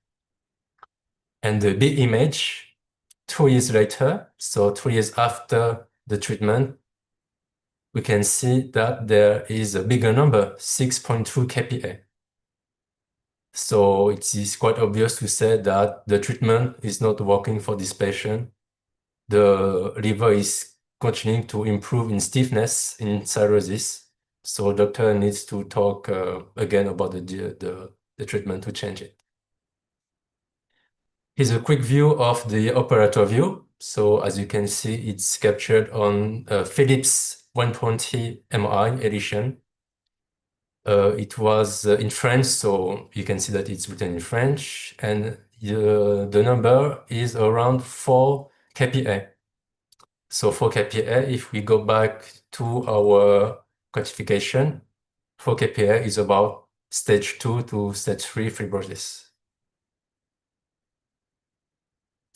And the B image 2 years later, so 2 years after the treatment, we can see that there is a bigger number, 6.2 kPa. So it is quite obvious to say that the treatment is not working for this patient. The liver is continuing to improve in stiffness, in cirrhosis. So doctor needs to talk again about the treatment to change it. Here's a quick view of the operator view. So as you can see, it's captured on Philips 120 MRI edition. It was in French, so you can see that it's written in French. And the number is around 4 kPa. So 4 kPa, if we go back to our quantification, 4 kPa is about stage 2 to stage 3 fibrosis.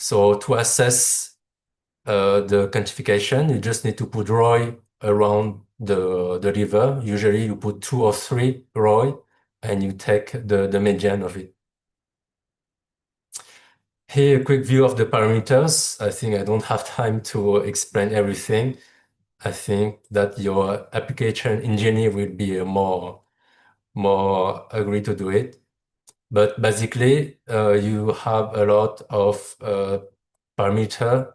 So to assess the quantification, you just need to put ROI around the liver. Usually you put 2 or 3 ROI and you take the median of it. Here, a quick view of the parameters. I think I don't have time to explain everything. I think that your application engineer will be more agree to do it. But basically, you have a lot of parameter,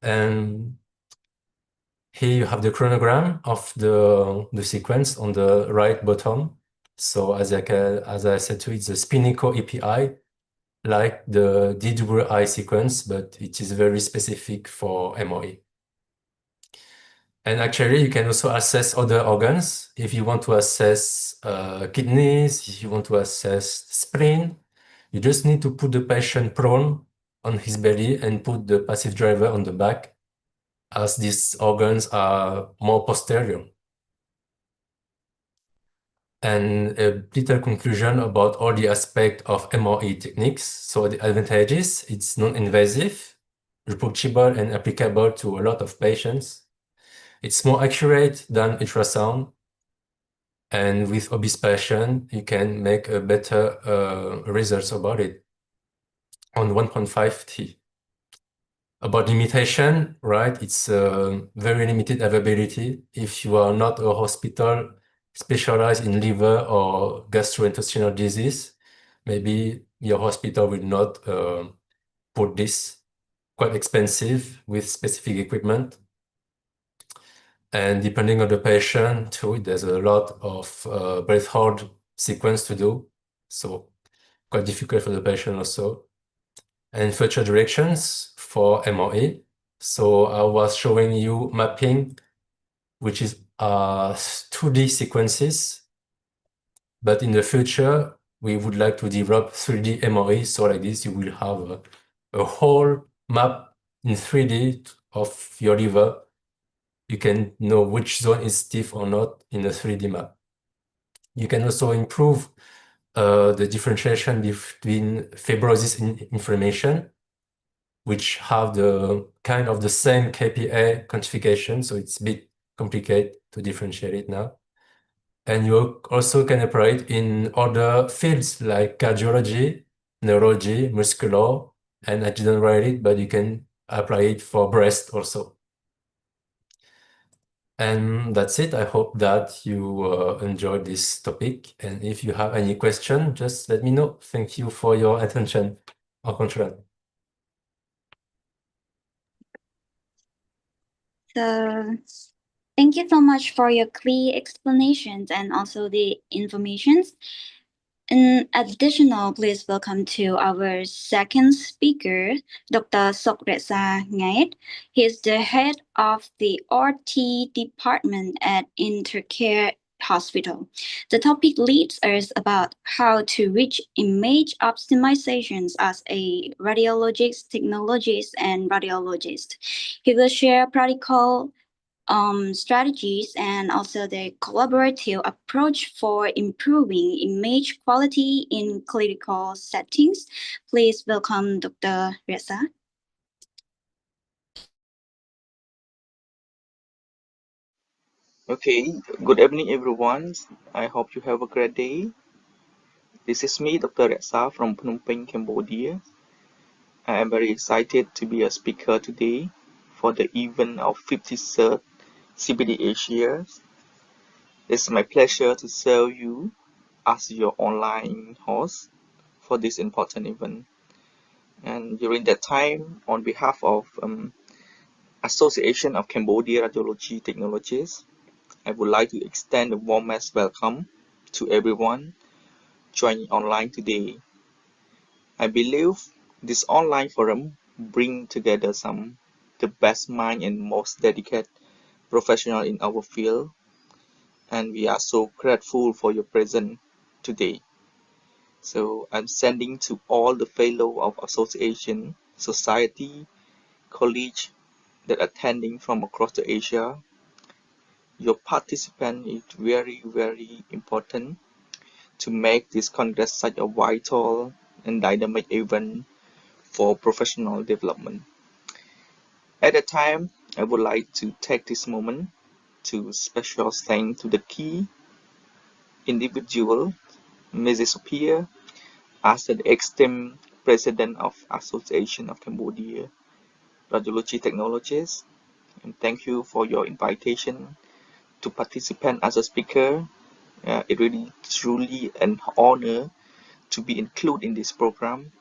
and here you have the chronogram of the sequence on the right bottom. So as I said to you, it's a Spinico API, like the DWI sequence, but it is very specific for MOE. And actually, you can also assess other organs. If you want to assess kidneys, if you want to assess spleen, you just need to put the patient prone on his belly and put the passive driver on the back, as these organs are more posterior. And a little conclusion about all the aspects of MRE techniques. So the advantages, it's non-invasive, reproducible and applicable to a lot of patients. It's more accurate than ultrasound. And with obese patient, you can make a better results about it on 1.5T. About limitation, right? It's very limited availability. If you are not a hospital specialized in liver or gastrointestinal disease, maybe your hospital will not put this. Quite expensive with specific equipment. And depending on the patient too, there's a lot of breath hold sequence to do. So quite difficult for the patient also. And future directions for MOE. So I was showing you mapping, which is 2D sequences. But in the future, we would like to develop 3D MOE. So like this, you will have a whole map in 3D of your liver. You can know which zone is stiff or not in a 3D map. You can also improve the differentiation between fibrosis and inflammation, which have the kind of the same kPa quantification. So it's a bit complicated to differentiate it now. And you also can apply it in other fields like cardiology, neurology, muscular, and I didn't write it, but you can apply it for breast also. And that's it. I hope that you enjoyed this topic. And if you have any question, just let me know. Thank you for your attention. Au contraire. So thank you so much for your clear explanations and also the informations. In additional, please welcome to our second speaker, Dr. Sokresa Ngait. He is the head of the RT department at Intercare Hospital. The topic leads us about how to reach image optimizations as a radiologist, technologist, and radiologist. He will share practical strategies and also the collaborative approach for improving image quality in clinical settings. Please welcome Dr. Reza. Okay, good evening everyone. I hope you have a great day. This is me, Dr. Reza from Phnom Penh, Cambodia. I am very excited to be a speaker today for the event of 53rd CPD Asia. It's my pleasure to serve you as your online host for this important event. And during that time, on behalf of Association of Cambodia Radiology Technologists, I would like to extend the warmest welcome to everyone joining online today. I believe this online forum brings together some the best mind and most dedicated professionals in our field, and we are so grateful for your presence today. So I'm sending to all the fellow of association, society, college that attending from across the Asia. Your participation is very, very important to make this Congress such a vital and dynamic event for professional development. At the time, I would like to take this moment to special thank to the key individual, Mrs. Sophia, as the extreme president of Association of Cambodia Radiology Technologists, and thank you for your invitation to participate as a speaker. It really truly an honor to be included in this program,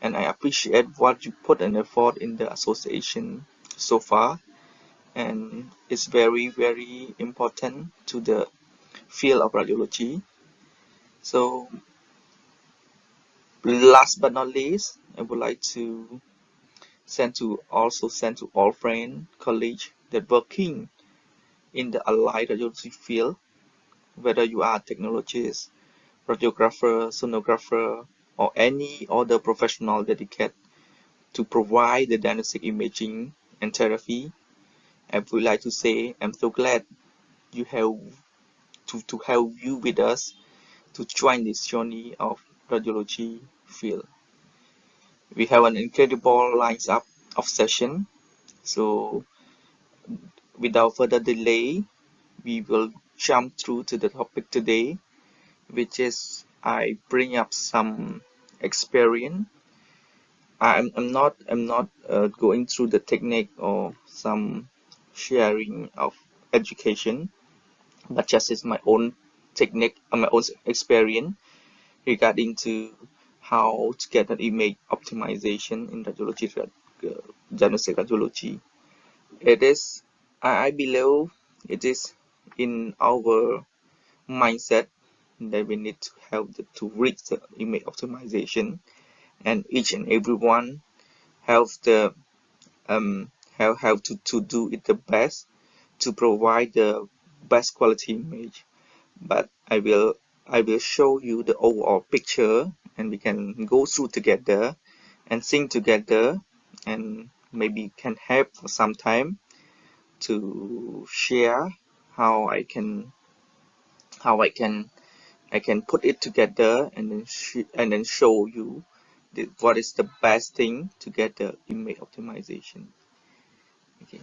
and I appreciate what you put an effort in the association so far, and it's very, very important to the field of radiology. So last but not least, I would like to send to all friends, colleagues that working in the allied radiology field, whether you are a technologist, radiographer, sonographer, or any other professional dedicated to provide the diagnostic imaging and therapy. I would like to say I'm so glad you have to have you with us to join this journey of radiology field. We have an incredible lineup of session, so without further delay, we will jump through to the topic today, which is I bring up some experience. I'm not going through the technique or some sharing of education, but just is my own technique and my own experience regarding to how to get an image optimization in radiology, diagnostic radiology. It is, I believe, it is in our mindset that we need to have to reach the image optimization, and each and everyone have the have to do it the best to provide the best quality image. But I will show you the overall picture, and we can go through together and sing together, and maybe can have for some time to share how I can put it together, and then show you what is the best thing to get the image optimization. Okay.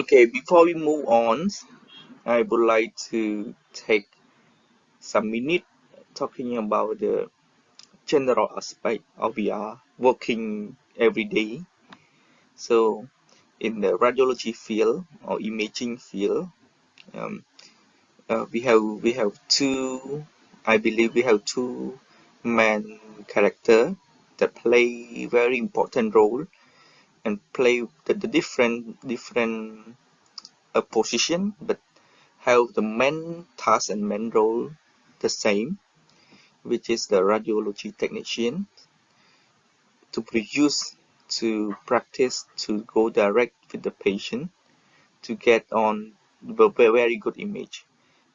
Okay, before we move on, I would like to take some minute talking about the general aspect of VR working every day. So in the radiology field or imaging field, we have two, I believe we have two main character that play very important role and play the different position, but have the main task and main role the same, which is the radiology technician, to produce, to practice, to go direct with the patient, to get on the very good image.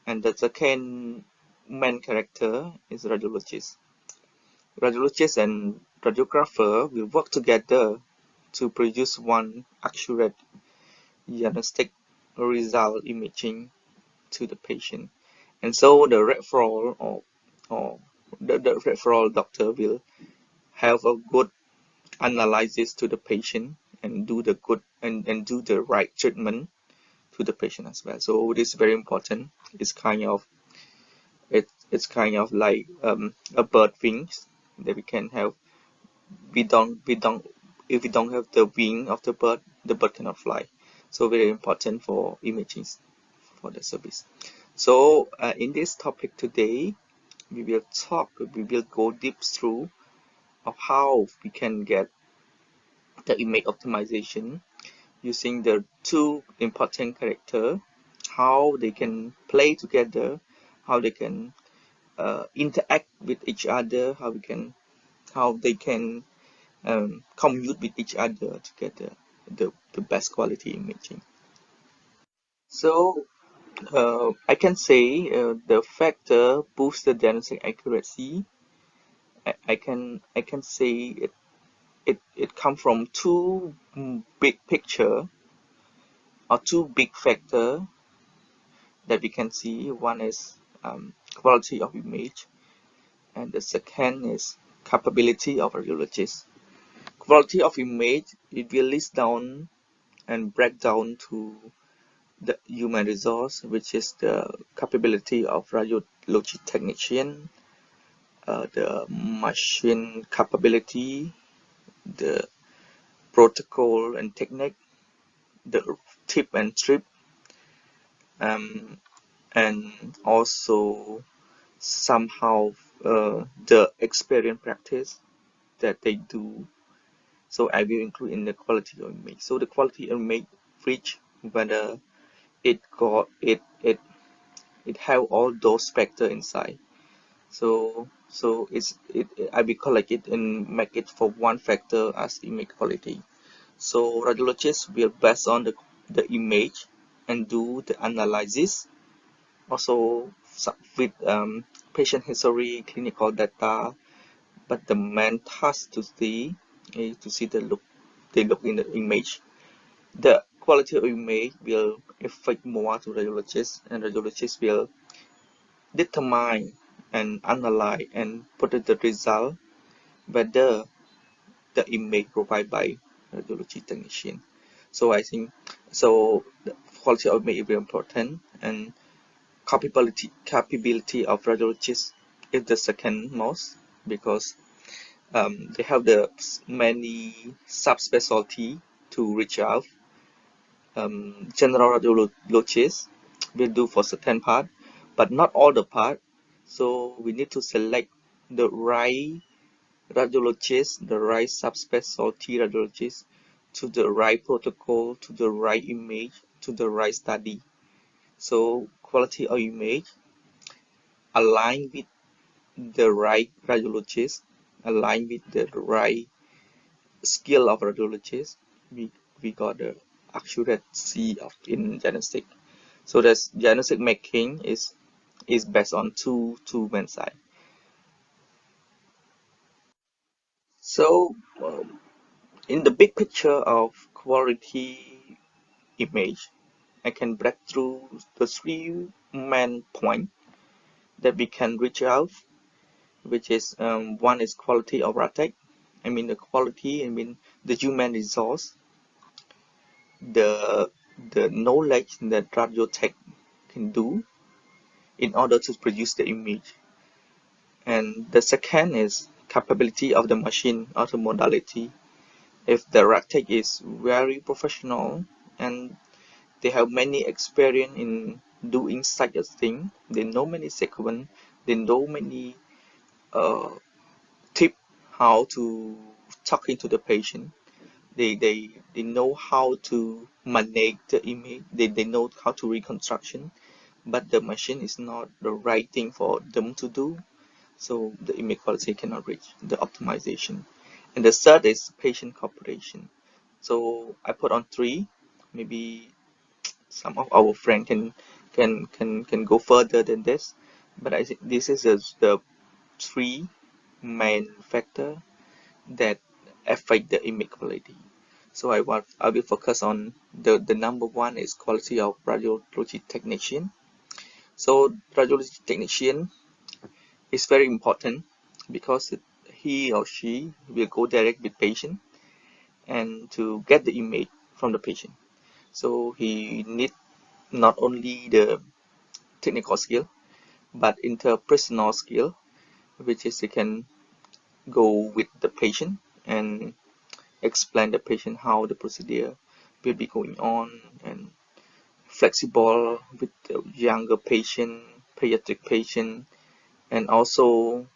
And the second main character is radiologist. Radiologist and radiographer will work together to produce one accurate diagnostic result imaging to the patient. And so the referral or the referral doctor will have a good analysis to the patient and do the good and do the right treatment to the patient as well. So this is very important. It's kind of like a bird wings that we can have. If we don't have the wing of the bird cannot fly. So very important for imaging for the service. So in this topic today, we will go deep through of how we can get the image optimization using the two important characters, how they can play together, how they can interact with each other, how they can commute with each other to get the best quality imaging. So I can say the factor boosts the diagnostic accuracy. I can say it comes from two big picture or two big factor that we can see. One is quality of image, and the second is capability of radiologist. Quality of image, it will list down and break down to the human resource, which is the capability of radiology technician, the machine capability, the protocol and technique, the tip and trip, and also somehow the experience practice that they do. So I will include in the quality of image. So the quality of image reach whether it have all those factors inside. So I will collect it and make it for one factor as image quality. So radiologists will based on the image and do the analysis, also with patient history, clinical data. But the main task to see is to see the look in the image. The quality of image will affect more to radiologists, and radiologists will determine and analyze and put the result whether the image provided by radiology technician. So I think the quality of image is very important, and capability of radiologists is the second most, because they have the many subspecialty to reach out. General radiologists will do for certain part, but not all the part. So we need to select the right radiologist, the right subspecialty radiologist, to the right protocol, to the right image, to the right study. So quality of image align with the right radiologist, align with the right skill of radiologist, we got the accuracy of in diagnostic. So that's diagnostic making is based on two main side. So in the big picture of quality image, I can break through the three main points that we can reach out, which is one is quality of radiology. The quality, the human resource, the knowledge that radiotech can do in order to produce the image. And the second is capability of the machine or the modality. If the radiotech is very professional and they have many experience in doing such a thing, they know many sequence, they know many tip how to talking to the patient. They know how to manage the image. They know how to reconstruction, but the machine is not the right thing for them to do. So the image quality cannot reach the optimization. And the third is patient cooperation. So I put on 3. Maybe some of our friends can go further than this, but I think this is the 3 main factor that affect the image quality. So I will focus on the number 1 is quality of radiology technician. So radiology technician is very important because he or she will go direct with patient and to get the image from the patient. So he need not only the technical skill but interpersonal skill, which is he can go with the patient and explain the patient how the procedure will be going on, and flexible with the younger patient, pediatric patient, and also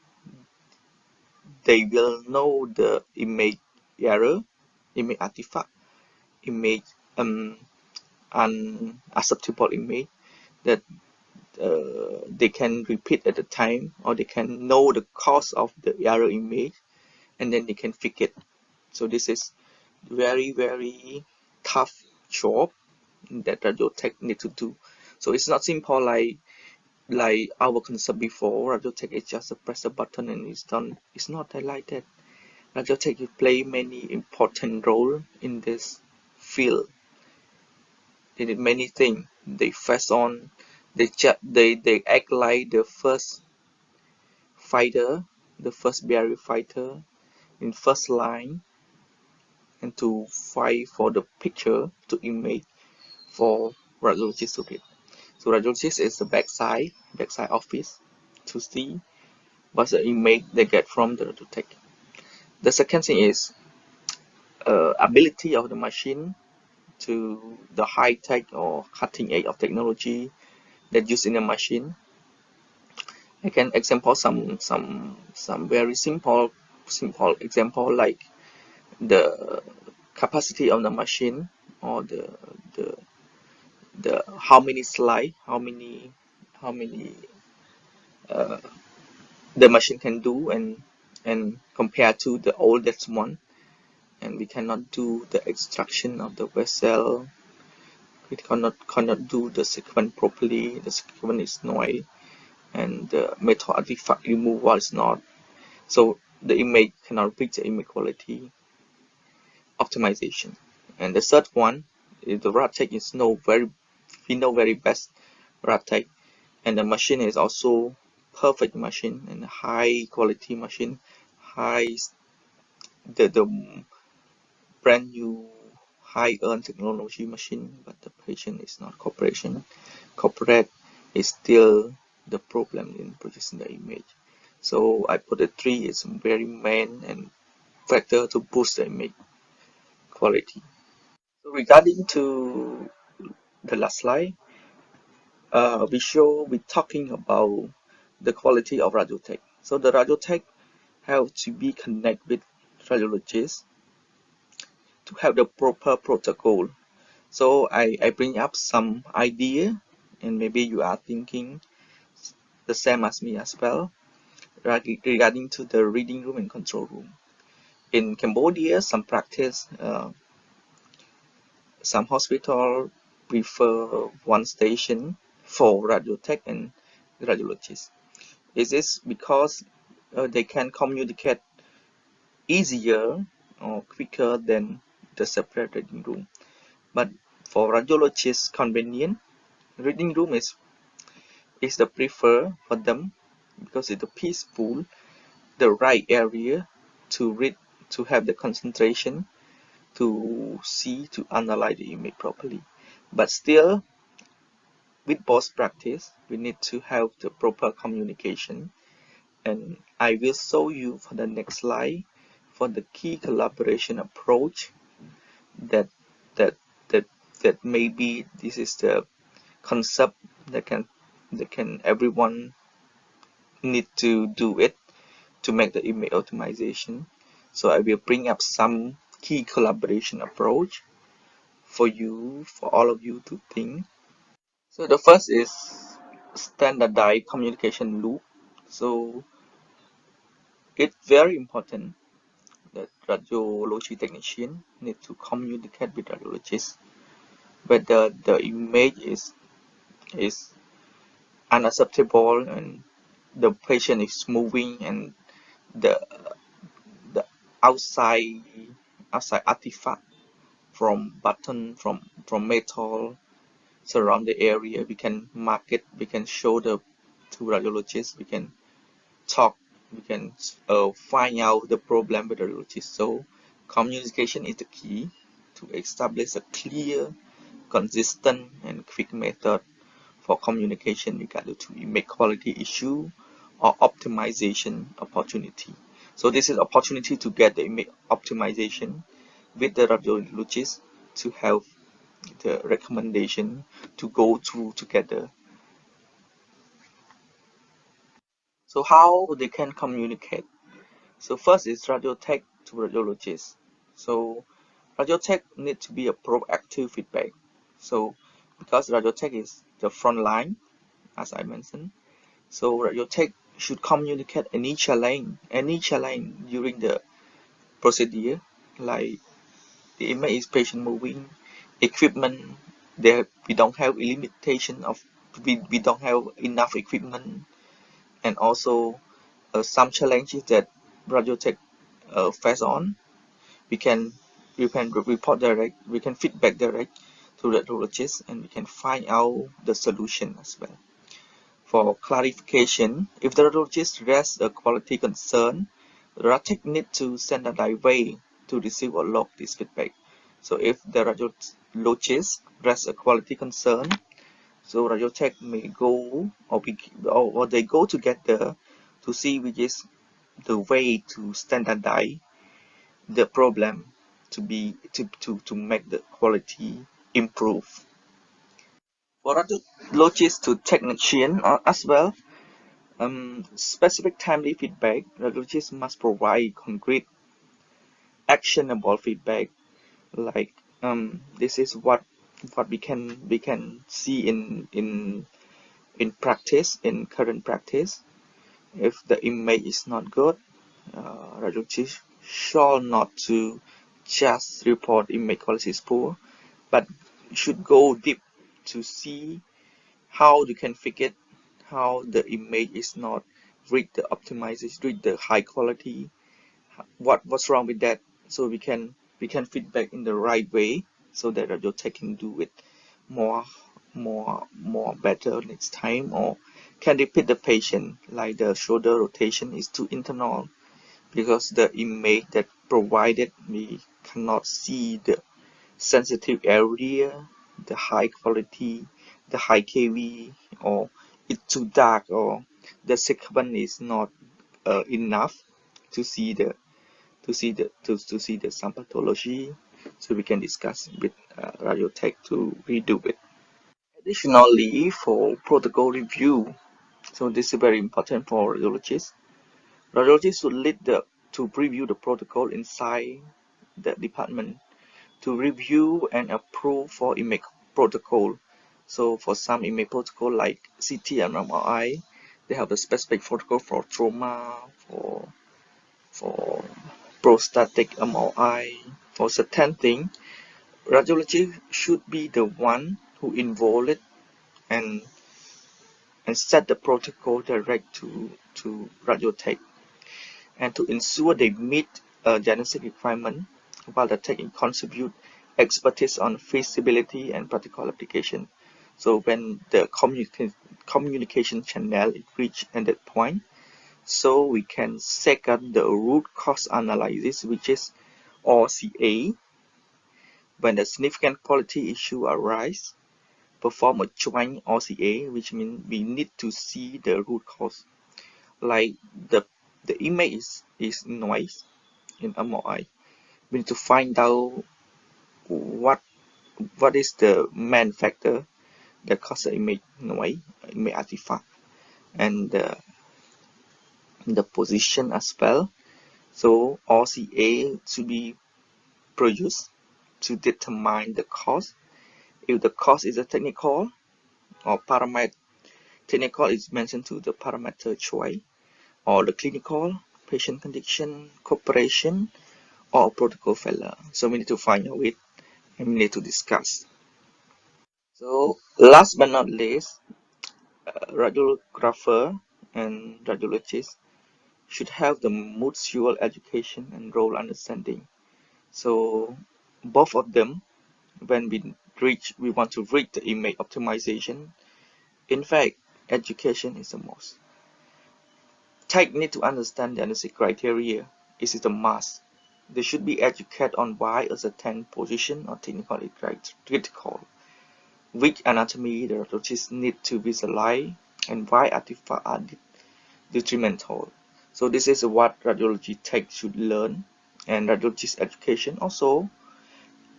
they will know the image error, image artifact, image unacceptable image that they can repeat at the time, or they can know the cause of the error image, and then they can fix it. So this is very tough job that radiotech need to do. So it's not simple like our concept before. Radiotech is just a press a button and it's done. It's not like that. Radiotech play many important role in this field. They did many things. They fast on. They act like the first fighter, the first barrier fighter in first line, and to fight for the picture to image for radiologist to read. So radiologist is the backside office to see what's the image they get from the radiotech. The second thing is ability of the machine to the high tech or cutting edge of technology that used in the machine. I can example some very simple example like the capacity of the machine, or the how many slide, how many the machine can do, and compared to the oldest one. And we cannot do the extraction of the vessel. We cannot do the sequence properly. The sequence is noise, and the metal artifact removal is not. So the image cannot reach the image quality optimization. And the third one is the RadTech we know very best RadTech, and the machine is also perfect machine and high quality machine, the brand new high-end technology machine, but the patient is not corporate is still the problem in producing the image. So I put the 3 is very main and factor to boost the image quality. So regarding to the last slide, we're talking about the quality of radiotech. So the radiotech have to be connected with radiologists to have the proper protocol. So I bring up some idea, and maybe you are thinking the same as me as well, regarding to the reading room and control room. In Cambodia, some practice, some hospital prefer one station for radiotech and radiologists. Is this because they can communicate easier or quicker than the separate reading room? But for radiologists convenient, reading room is the prefer for them because it's peaceful, the right area to read, to have the concentration, to see, to analyze the image properly. But still, with both practice, we need to have the proper communication. And I will show you for the next slide for the key collaboration approach that maybe this is the concept that can everyone need to do it to make the image optimization. So I will bring up some key collaboration approach for all of you to think. So the first is standardized communication loop. So it's very important that radiology technician need to communicate with radiologists whether the image is unacceptable and the patient is moving and the outside artifact from button from metal surround the area. We can mark it, we can show to radiologists, we can talk, we can find out the problem with the radiologist. So communication is the key to establish a clear, consistent and quick method for communication regarding to image quality issue or optimization opportunity. So this is opportunity to get the image optimization with the radiologist to have the recommendation to go through together. So how they can communicate? So first is radiotech to radiologist. So radiotech need to be a proactive feedback. So because radiotech is the front line, as I mentioned, so radiotech should communicate any challenge during the procedure, like the image is patient moving, equipment, we don't have a limitation of we don't have enough equipment, and also some challenges that radiotech face on. We can report direct, we can feedback direct to the radiologist, and we can find out the solution as well. For clarification, if the radiologist raises a quality concern, the radiotech need to send a way to receive or log this feedback. So if the radiologist raises a quality concern, so radiotech may go or they go together to see which is the way to standardize the problem to make the quality improve. For radiologist to technician as well, specific timely feedback, radiologists must provide concrete, actionable feedback. Like this is what we can see in practice, in current practice. If the image is not good, radiologists should not to just report image quality is poor, but should go deep to see how they can fix it, how the image is not reach the optimization, reach the high quality, what's wrong with that, so we can feedback in the right way, so that radiotech can do it more better next time, or can repeat the patient, like the shoulder rotation is too internal because the image that provided we cannot see the sensitive area, the high quality, the high KV, or it's too dark, or the sequence is not enough to see the some pathology. So we can discuss with radiotech to redo it. Additionally, for protocol review, so this is very important for radiologists. Radiologists should lead to review the protocol inside the department, to review and approve for image protocol. So for some image protocol like CT and MRI, they have a specific protocol for trauma, for prostatic MRI, for certain thing. Radiology should be the one who involve it and set the protocol direct to radiotech, and to ensure they meet diagnostic requirement, while the tech contribute expertise on feasibility and practical application. So when the communication channel is reached at that point, so we can second the root cause analysis, which is RCA. When the significant quality issue arise, perform a joint RCA, which means we need to see the root cause. Like the image is noise in MRI. We need to find out what is the main factor that causes the image noise, image artifact, and the position as well. So RCA should be produced to determine the cost. If the cost is a technical or parameter, technical is mentioned to the parameter choice, or the clinical, patient condition, cooperation, or protocol failure. So we need to find out it and we need to discuss. So last but not least, radiographer and radiologist should have the mutual education and role understanding. So both of them, when we want to reach the image optimization, in fact, education is the most. Tech need to understand the diagnostic criteria. It is a must. They should be educated on why a certain position or technical is critical, which anatomy the radiologist need to visualize, and why artifacts are detrimental. So this is what radiology tech should learn, and radiologist education also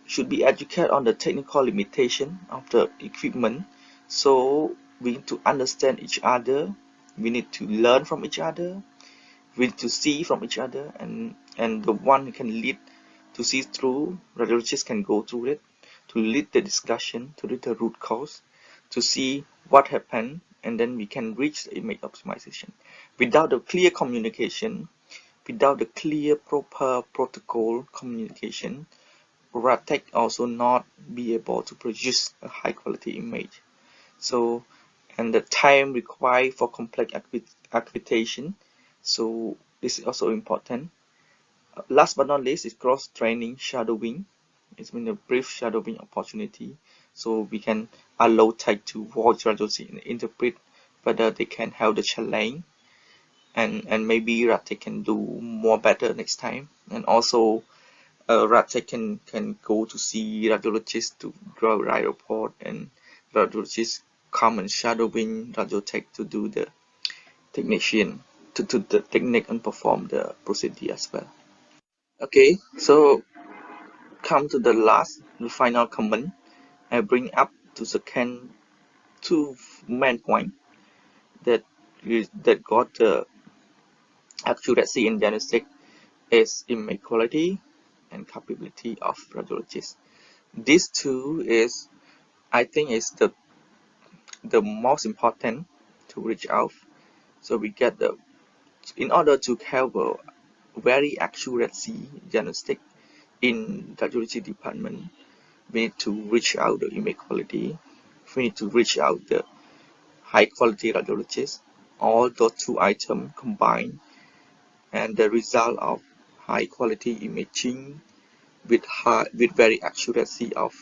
should be educated on the technical limitation of the equipment. So we need to understand each other, we need to learn from each other, we need to see from each other, and the one who can lead to see through, radiologists can go through it, to lead the discussion, to lead the root cause, to see what happened, and then we can reach the image optimization. Without the clear communication, without the clear proper protocol communication, RadTech also not be able to produce a high quality image. So, and the time required for complex accreditation, so this is also important. Last but not least is cross training shadowing. It's been a brief shadowing opportunity, so we can allow tech to watch radiology and interpret whether they can help the challenge, and maybe RadTech can do more better next time. And also RadTech can go to see radiologists to draw right report, and radiologists come and shadowing radiotech to do the technician to the technique and perform the procedure as well. Okay, so come to the final comment. I bring up to second two main point that got the accuracy in diagnostic is image quality and capability of radiologists. These two is, I think, is the most important to reach out. So we get in order to have a very accuracy diagnostic in radiology department, we need to reach out the image quality. We need to reach out the high quality radiologist. All those two items combined, and the result of high quality imaging with very accuracy of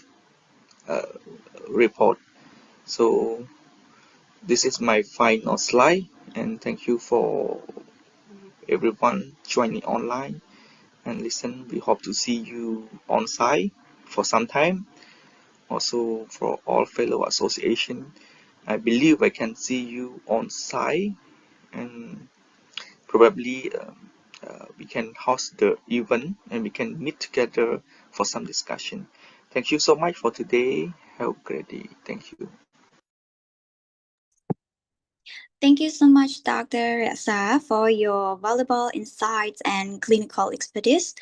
report. So this is my final slide, and thank you for everyone joining online and listen. We hope to see you on site for some time. Also for all fellow association, I believe I can see you on site, and probably we can host the event and we can meet together for some discussion. Thank you so much for today. Have a great day. Thank you. Thank you so much, Dr. Reza, for your valuable insights and clinical expertise.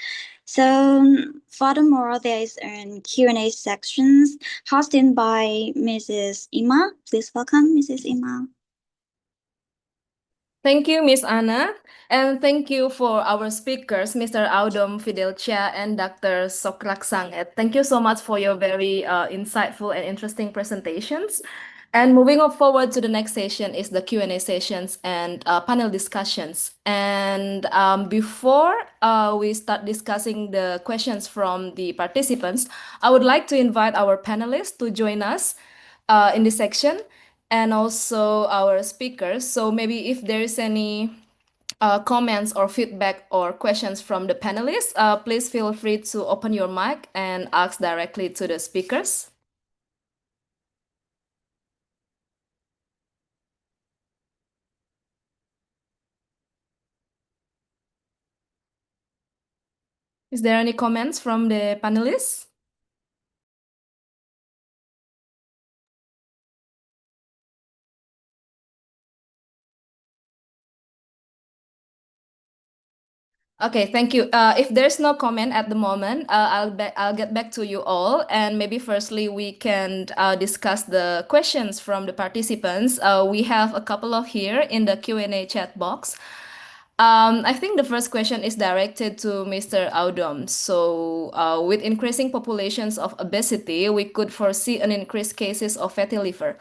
So, furthermore, there is a Q&A sections hosted by Mrs. Ima. Please welcome Mrs. Ima. Thank you, Miss Anna, and thank you for our speakers, Mr. Audom Fidelcia and Dr. Sokrak Sanget. Thank you so much for your very insightful and interesting presentations. And moving on forward to the next session is the Q&A sessions and panel discussions. And before we start discussing the questions from the participants, I would like to invite our panelists to join us in this section, and also our speakers. So maybe if there is any comments or feedback or questions from the panelists, please feel free to open your mic and ask directly to the speakers. Is there any comments from the panelists? Okay, thank you. If there's no comment at the moment, I'll get back to you all. And maybe firstly, we can discuss the questions from the participants. We have a couple of here in the Q&A chat box. I think the first question is directed to Mr. Audom. So, with increasing populations of obesity, we could foresee an increased cases of fatty liver.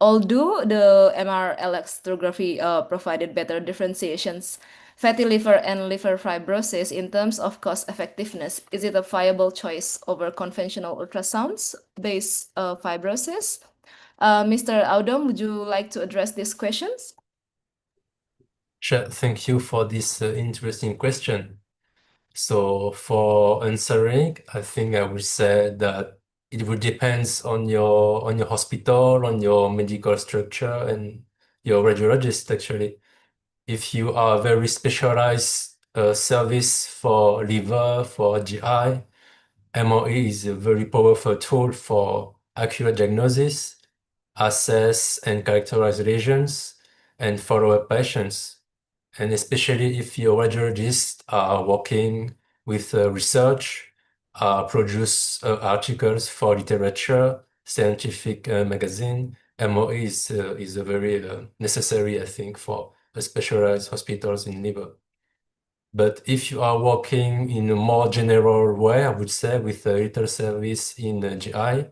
Although the MR elastography provided better differentiations, fatty liver and liver fibrosis in terms of cost effectiveness, is it a viable choice over conventional ultrasounds-based fibrosis? Mr. Audom, would you like to address these questions? Sure. Thank you for this interesting question. So for answering, I think I would say that it would depends on your hospital, on your medical structure, and your radiologist actually. If you are very specialized service for liver, for GI, MRE is a very powerful tool for accurate diagnosis, assess and characterize lesions, and follow up patients. And especially if your radiologists are working with research, produce articles for literature, scientific magazine, MOE is a very necessary, I think, for specialized hospitals in liver. But if you are working in a more general way, I would say with a little service in GI,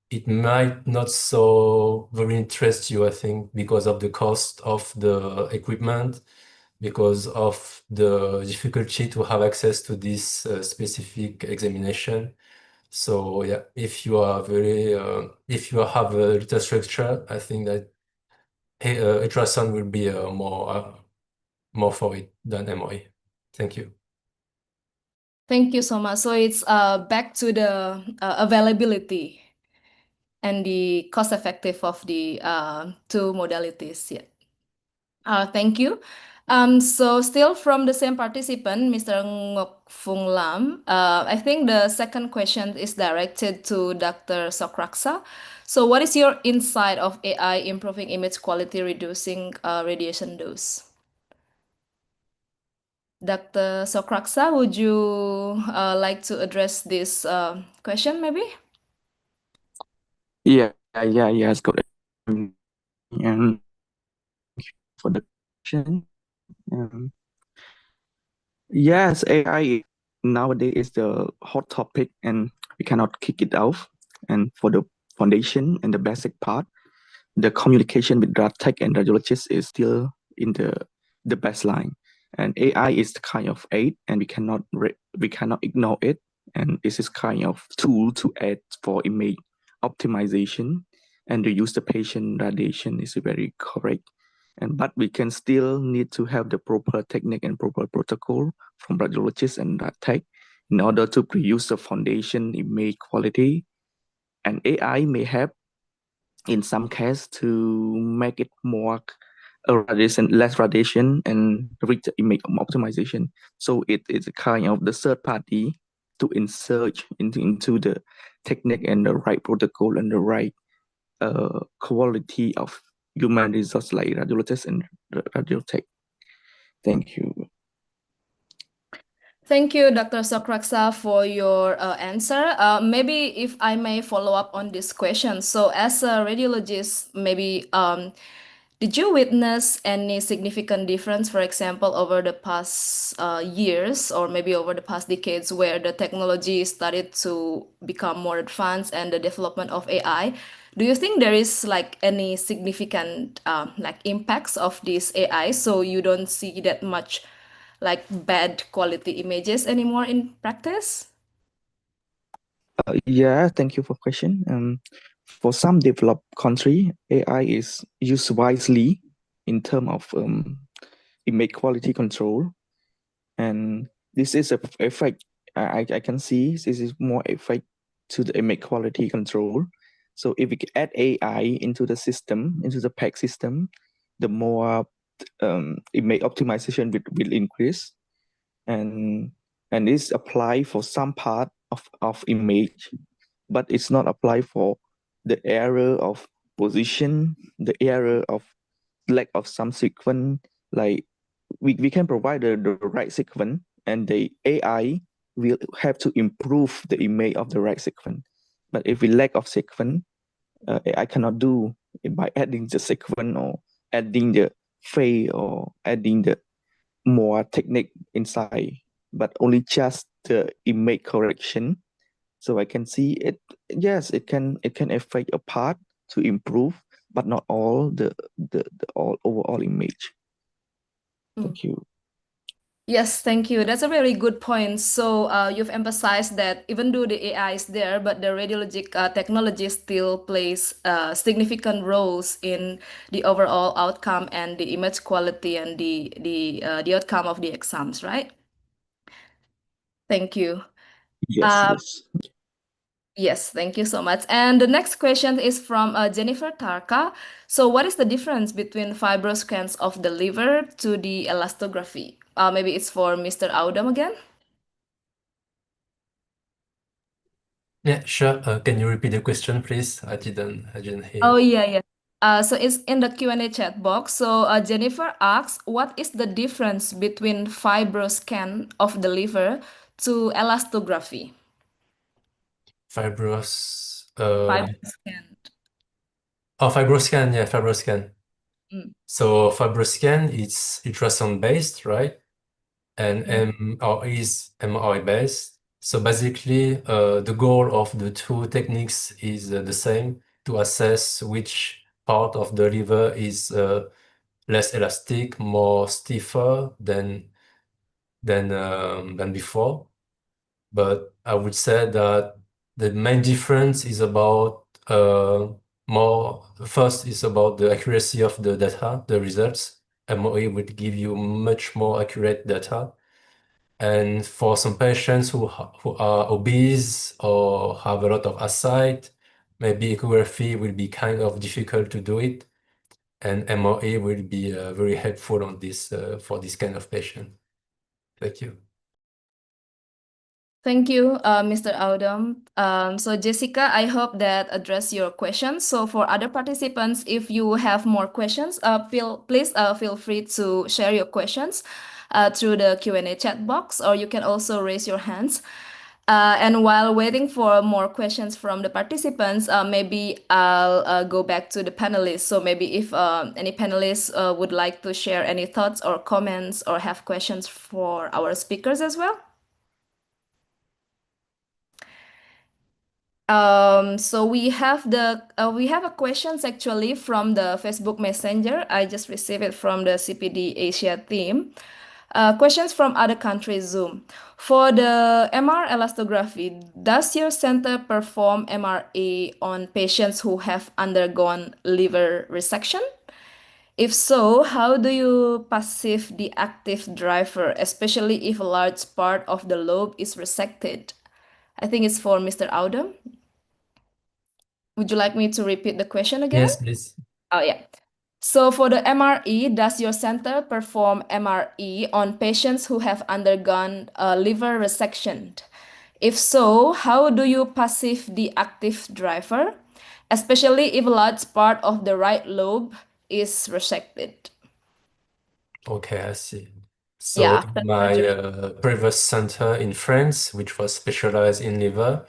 it might not so very interest you, I think, because of the cost of the equipment, because of the difficulty to have access to this specific examination. So yeah, if you are if you have a little structure, I think that ultrasound will be more for it than MRI. Thank you. Thank you so much. So it's back to the availability and the cost effective of the two modalities. Yeah. Thank you. So still from the same participant, Mr. Ngok Phung Lam, I think the second question is directed to Dr. Sokraksa. So what is your insight of AI improving image quality, reducing radiation dose? Dr. Sokraksa, would you like to address this question maybe? Yes, good. And for the question, um, yes, AI nowadays is the hot topic, and we cannot kick it off. And for the foundation and the basic part, the communication with rad tech and radiologists is still in the baseline. And AI is the kind of aid, and we cannot ignore it. And this is kind of tool to add for image optimization, and to use the patient radiation is very correct. But we can still need to have the proper technique and proper protocol from radiologists and rad tech in order to produce the foundation image quality. And AI may help in some case to make it more less radiation and reach the image optimization. So it is a kind of the third party to insert into the technique and the right protocol and the right quality of human resource like radiologists and radiotech. Thank you. Thank you, Dr. Sokraksa, for your answer. Maybe if I may follow up on this question. So as a radiologist, maybe did you witness any significant difference, for example, over the past years or maybe over the past decades where the technology started to become more advanced and the development of AI? Do you think there is like any significant like impacts of this AI so you don't see that much like bad quality images anymore in practice? Yeah, thank you for question. For some developed country, AI is used wisely in terms of image quality control, and this is a effect. I can see this is more effect to the image quality control. So if we add AI into the system, into the PAC system, the more image optimization will increase, and this apply for some part of image, but it's not applied for the error of position, the error of lack of some sequence. Like we can provide the right sequence and the AI will have to improve the image of the right sequence. But if we lack of sequence, AI cannot do it by adding the sequence or adding the phase or adding the more technique inside, but only just the image correction. So I can see it. Yes, it can affect a part to improve, but not all the all overall image. Thank you. Yes, thank you. That's a very good point. So you've emphasized that even though the AI is there, but the radiologic technology still plays significant roles in the overall outcome and the image quality and the outcome of the exams, right? Thank you. Yes, Um, yes. Yes, thank you so much. And the next question is from Jennifer Tarka. So, what is the difference between fibroscans of the liver to the elastography? Maybe it's for Mr. Audam again. Yeah, sure. Can you repeat the question, please? I didn't hear. Oh, yeah, yeah. So it's in the Q&A chat box. So Jennifer asks, what is the difference between fibroscan of the liver to elastography? Fibroscan. Fibroscan. Fibroscan, yeah, Fibroscan. Mm. So Fibroscan, it's ultrasound based, right? And Mm. MRI is MRI based. So basically, the goal of the two techniques is the same, to assess which part of the liver is less elastic, more stiffer than before. But I would say that the main difference is about first is about the accuracy of the data, the results. MOE would give you much more accurate data. And for some patients who are obese or have a lot of ascites, maybe ecography will be kind of difficult to do it. And MOE will be very helpful on this for this kind of patient. Thank you. Thank you, Mr. Audam. So Jessica, I hope that addressed your questions. So for other participants, if you have more questions, please feel free to share your questions through the Q&A chat box, or you can also raise your hands. And while waiting for more questions from the participants, maybe I'll go back to the panelists. So maybe if any panelists would like to share any thoughts or comments or have questions for our speakers as well. So we have a questions actually from the Facebook Messenger. I just received it from the CPD Asia team. Questions from other countries Zoom. For the MR elastography, does your center perform MRA on patients who have undergone liver resection? If so, how do you passive the active driver, especially if a large part of the lobe is resected? I think it's for Mr. Audam. Would you like me to repeat the question again? Yes, please. Oh, yeah. So for the MRE, does your center perform MRE on patients who have undergone liver resection? If so, how do you passive the active driver, especially if a large part of the right lobe is resected? Okay, I see. So Yeah, in after my surgery. previous center in France, which was specialized in liver,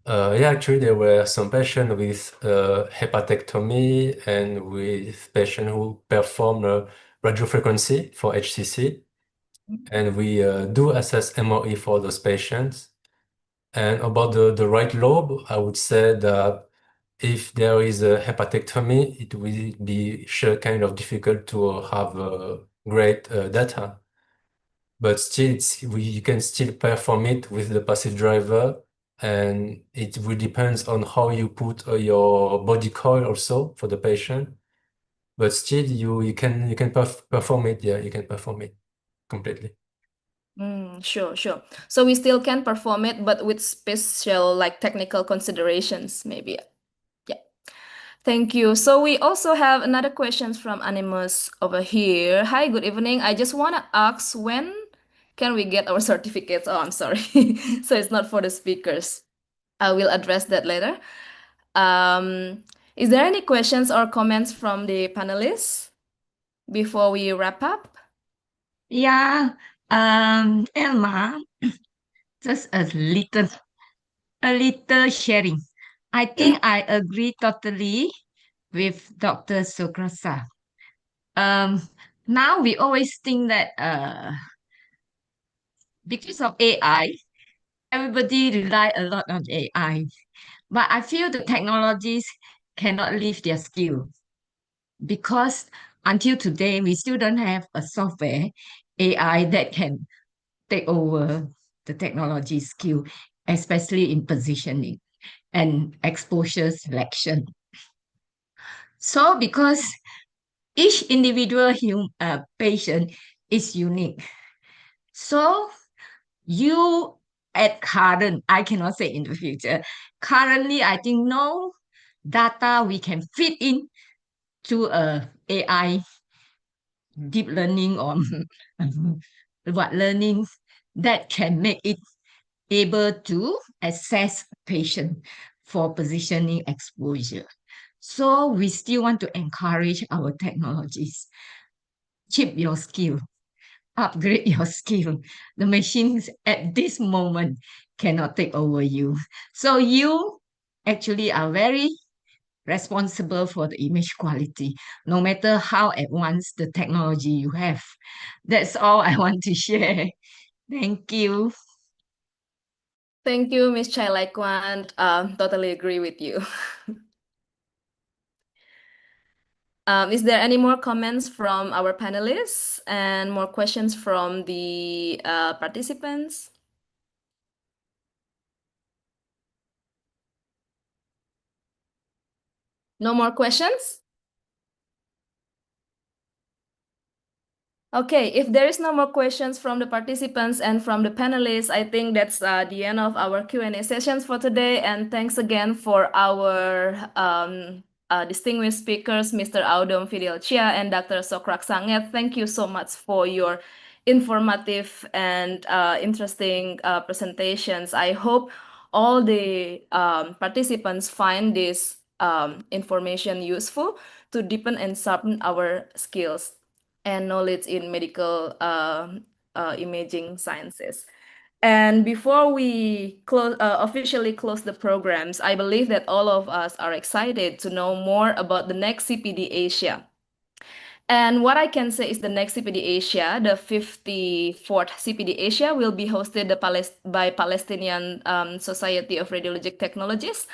yeah, actually there were some patients with hepatectomy and with patients who perform radiofrequency for HCC. And we do assess MOE for those patients. And about the right lobe, I would say that if there is a hepatectomy, it will be sure kind of difficult to have great data. But still, you can still perform it with the passive driver, and it will depends on how you put your body coil also for the patient. But still, you can perform it. Yeah, you can perform it completely. Sure, sure. So we still can perform it, but with special like technical considerations, maybe. Yeah. Thank you. So we also have another questions from Animus over here. Hi, good evening. I just want to ask when can we get our certificates? Oh, I'm sorry. So it's not for the speakers. I will address that later. Is there any questions or comments from the panelists before we wrap up? Yeah, Elma, just a little sharing. I think I agree totally with Dr. Sokrasa. Now we always think that because of AI, everybody rely a lot on AI. But I feel the technologies cannot leave their skill because until today we still don't have a software AI that can take over the technology skill, especially in positioning and exposure selection. So because each individual patient is unique. So you at current, I cannot say in the future, currently I think no data we can fit in to a AI deep learning or what learning that can make it able to assess patient for positioning exposure. So we still want to encourage our technologies. Keep your skill, upgrade your skill. The machines at this moment cannot take over you. So you actually are very responsible for the image quality, no matter how advanced the technology you have. That's all I want to share. Thank you. Thank you, Miss Chai Lai Kwan. Totally agree with you. Is there any more comments from our panelists and more questions from the participants? No more questions? Okay, if there is no more questions from the participants and from the panelists, I think that's the end of our Q&A sessions for today. And thanks again for our distinguished speakers, Mr. Audom Fidel Chia and Dr. Sokrak Sanget. Thank you so much for your informative and interesting presentations. I hope all the participants find this information useful to deepen and sharpen our skills and knowledge in medical imaging sciences. And before we officially close the programs, I believe that all of us are excited to know more about the next CPD Asia. And what I can say is the next CPD Asia, the 54th CPD Asia, will be hosted by Palestinian Society of Radiologic Technologists.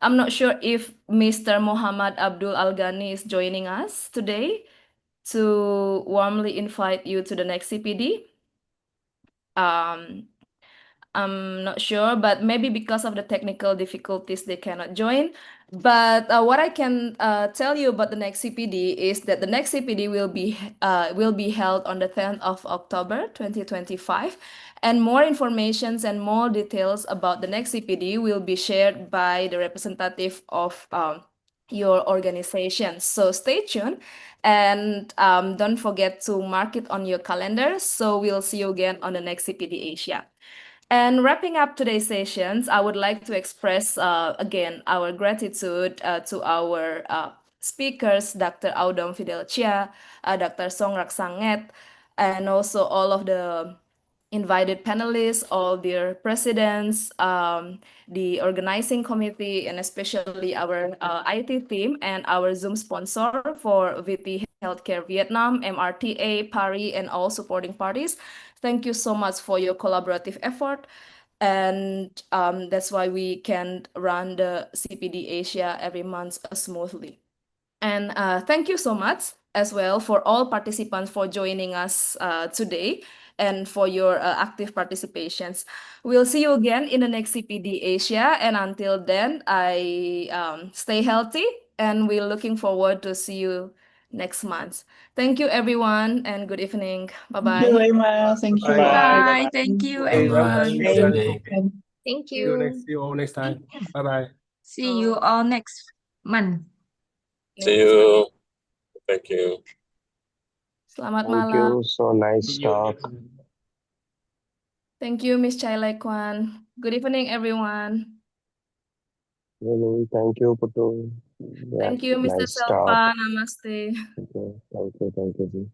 I'm not sure if Mr. Muhammad Abdul Al-Ghani is joining us today to warmly invite you to the next CPD. I'm not sure, but maybe because of the technical difficulties, they cannot join. But what I can tell you about the next CPD is that the next CPD will be held on the 10th of October 2025. And more informations and more details about the next CPD will be shared by the representative of your organization. So stay tuned and don't forget to mark it on your calendar. So we'll see you again on the next CPD Asia. And wrapping up today's sessions, I would like to express again our gratitude to our speakers, Dr. Audom Fidel Chia, Dr. Songrak Sanget, and also all of the invited panelists, all their presidents, the organizing committee, and especially our IT team and our Zoom sponsor for VP Healthcare Vietnam, MRTA, PARI, and all supporting parties. Thank you so much for your collaborative effort. And that's why we can run the CPD Asia every month smoothly. And thank you so much as well for all participants for joining us today and for your active participations. We'll see you again in the next CPD Asia. And until then, I stay healthy and we're looking forward to see you next month. Thank you, everyone, and good evening. Bye-bye. Thank you very much. Thank you. Bye. Thank you, everyone. Thank See you you. see you all next time. Bye bye. See you all next month. See you. Thank you. Selamat Thank malam. you. So nice talk. Thank you, Miss Chai Lai Kwan. Good evening, everyone. Really, thank you, Putu. Yeah, Thank you, Mr. nice talk. Selva. Namaste. Okay, thank you, Ji.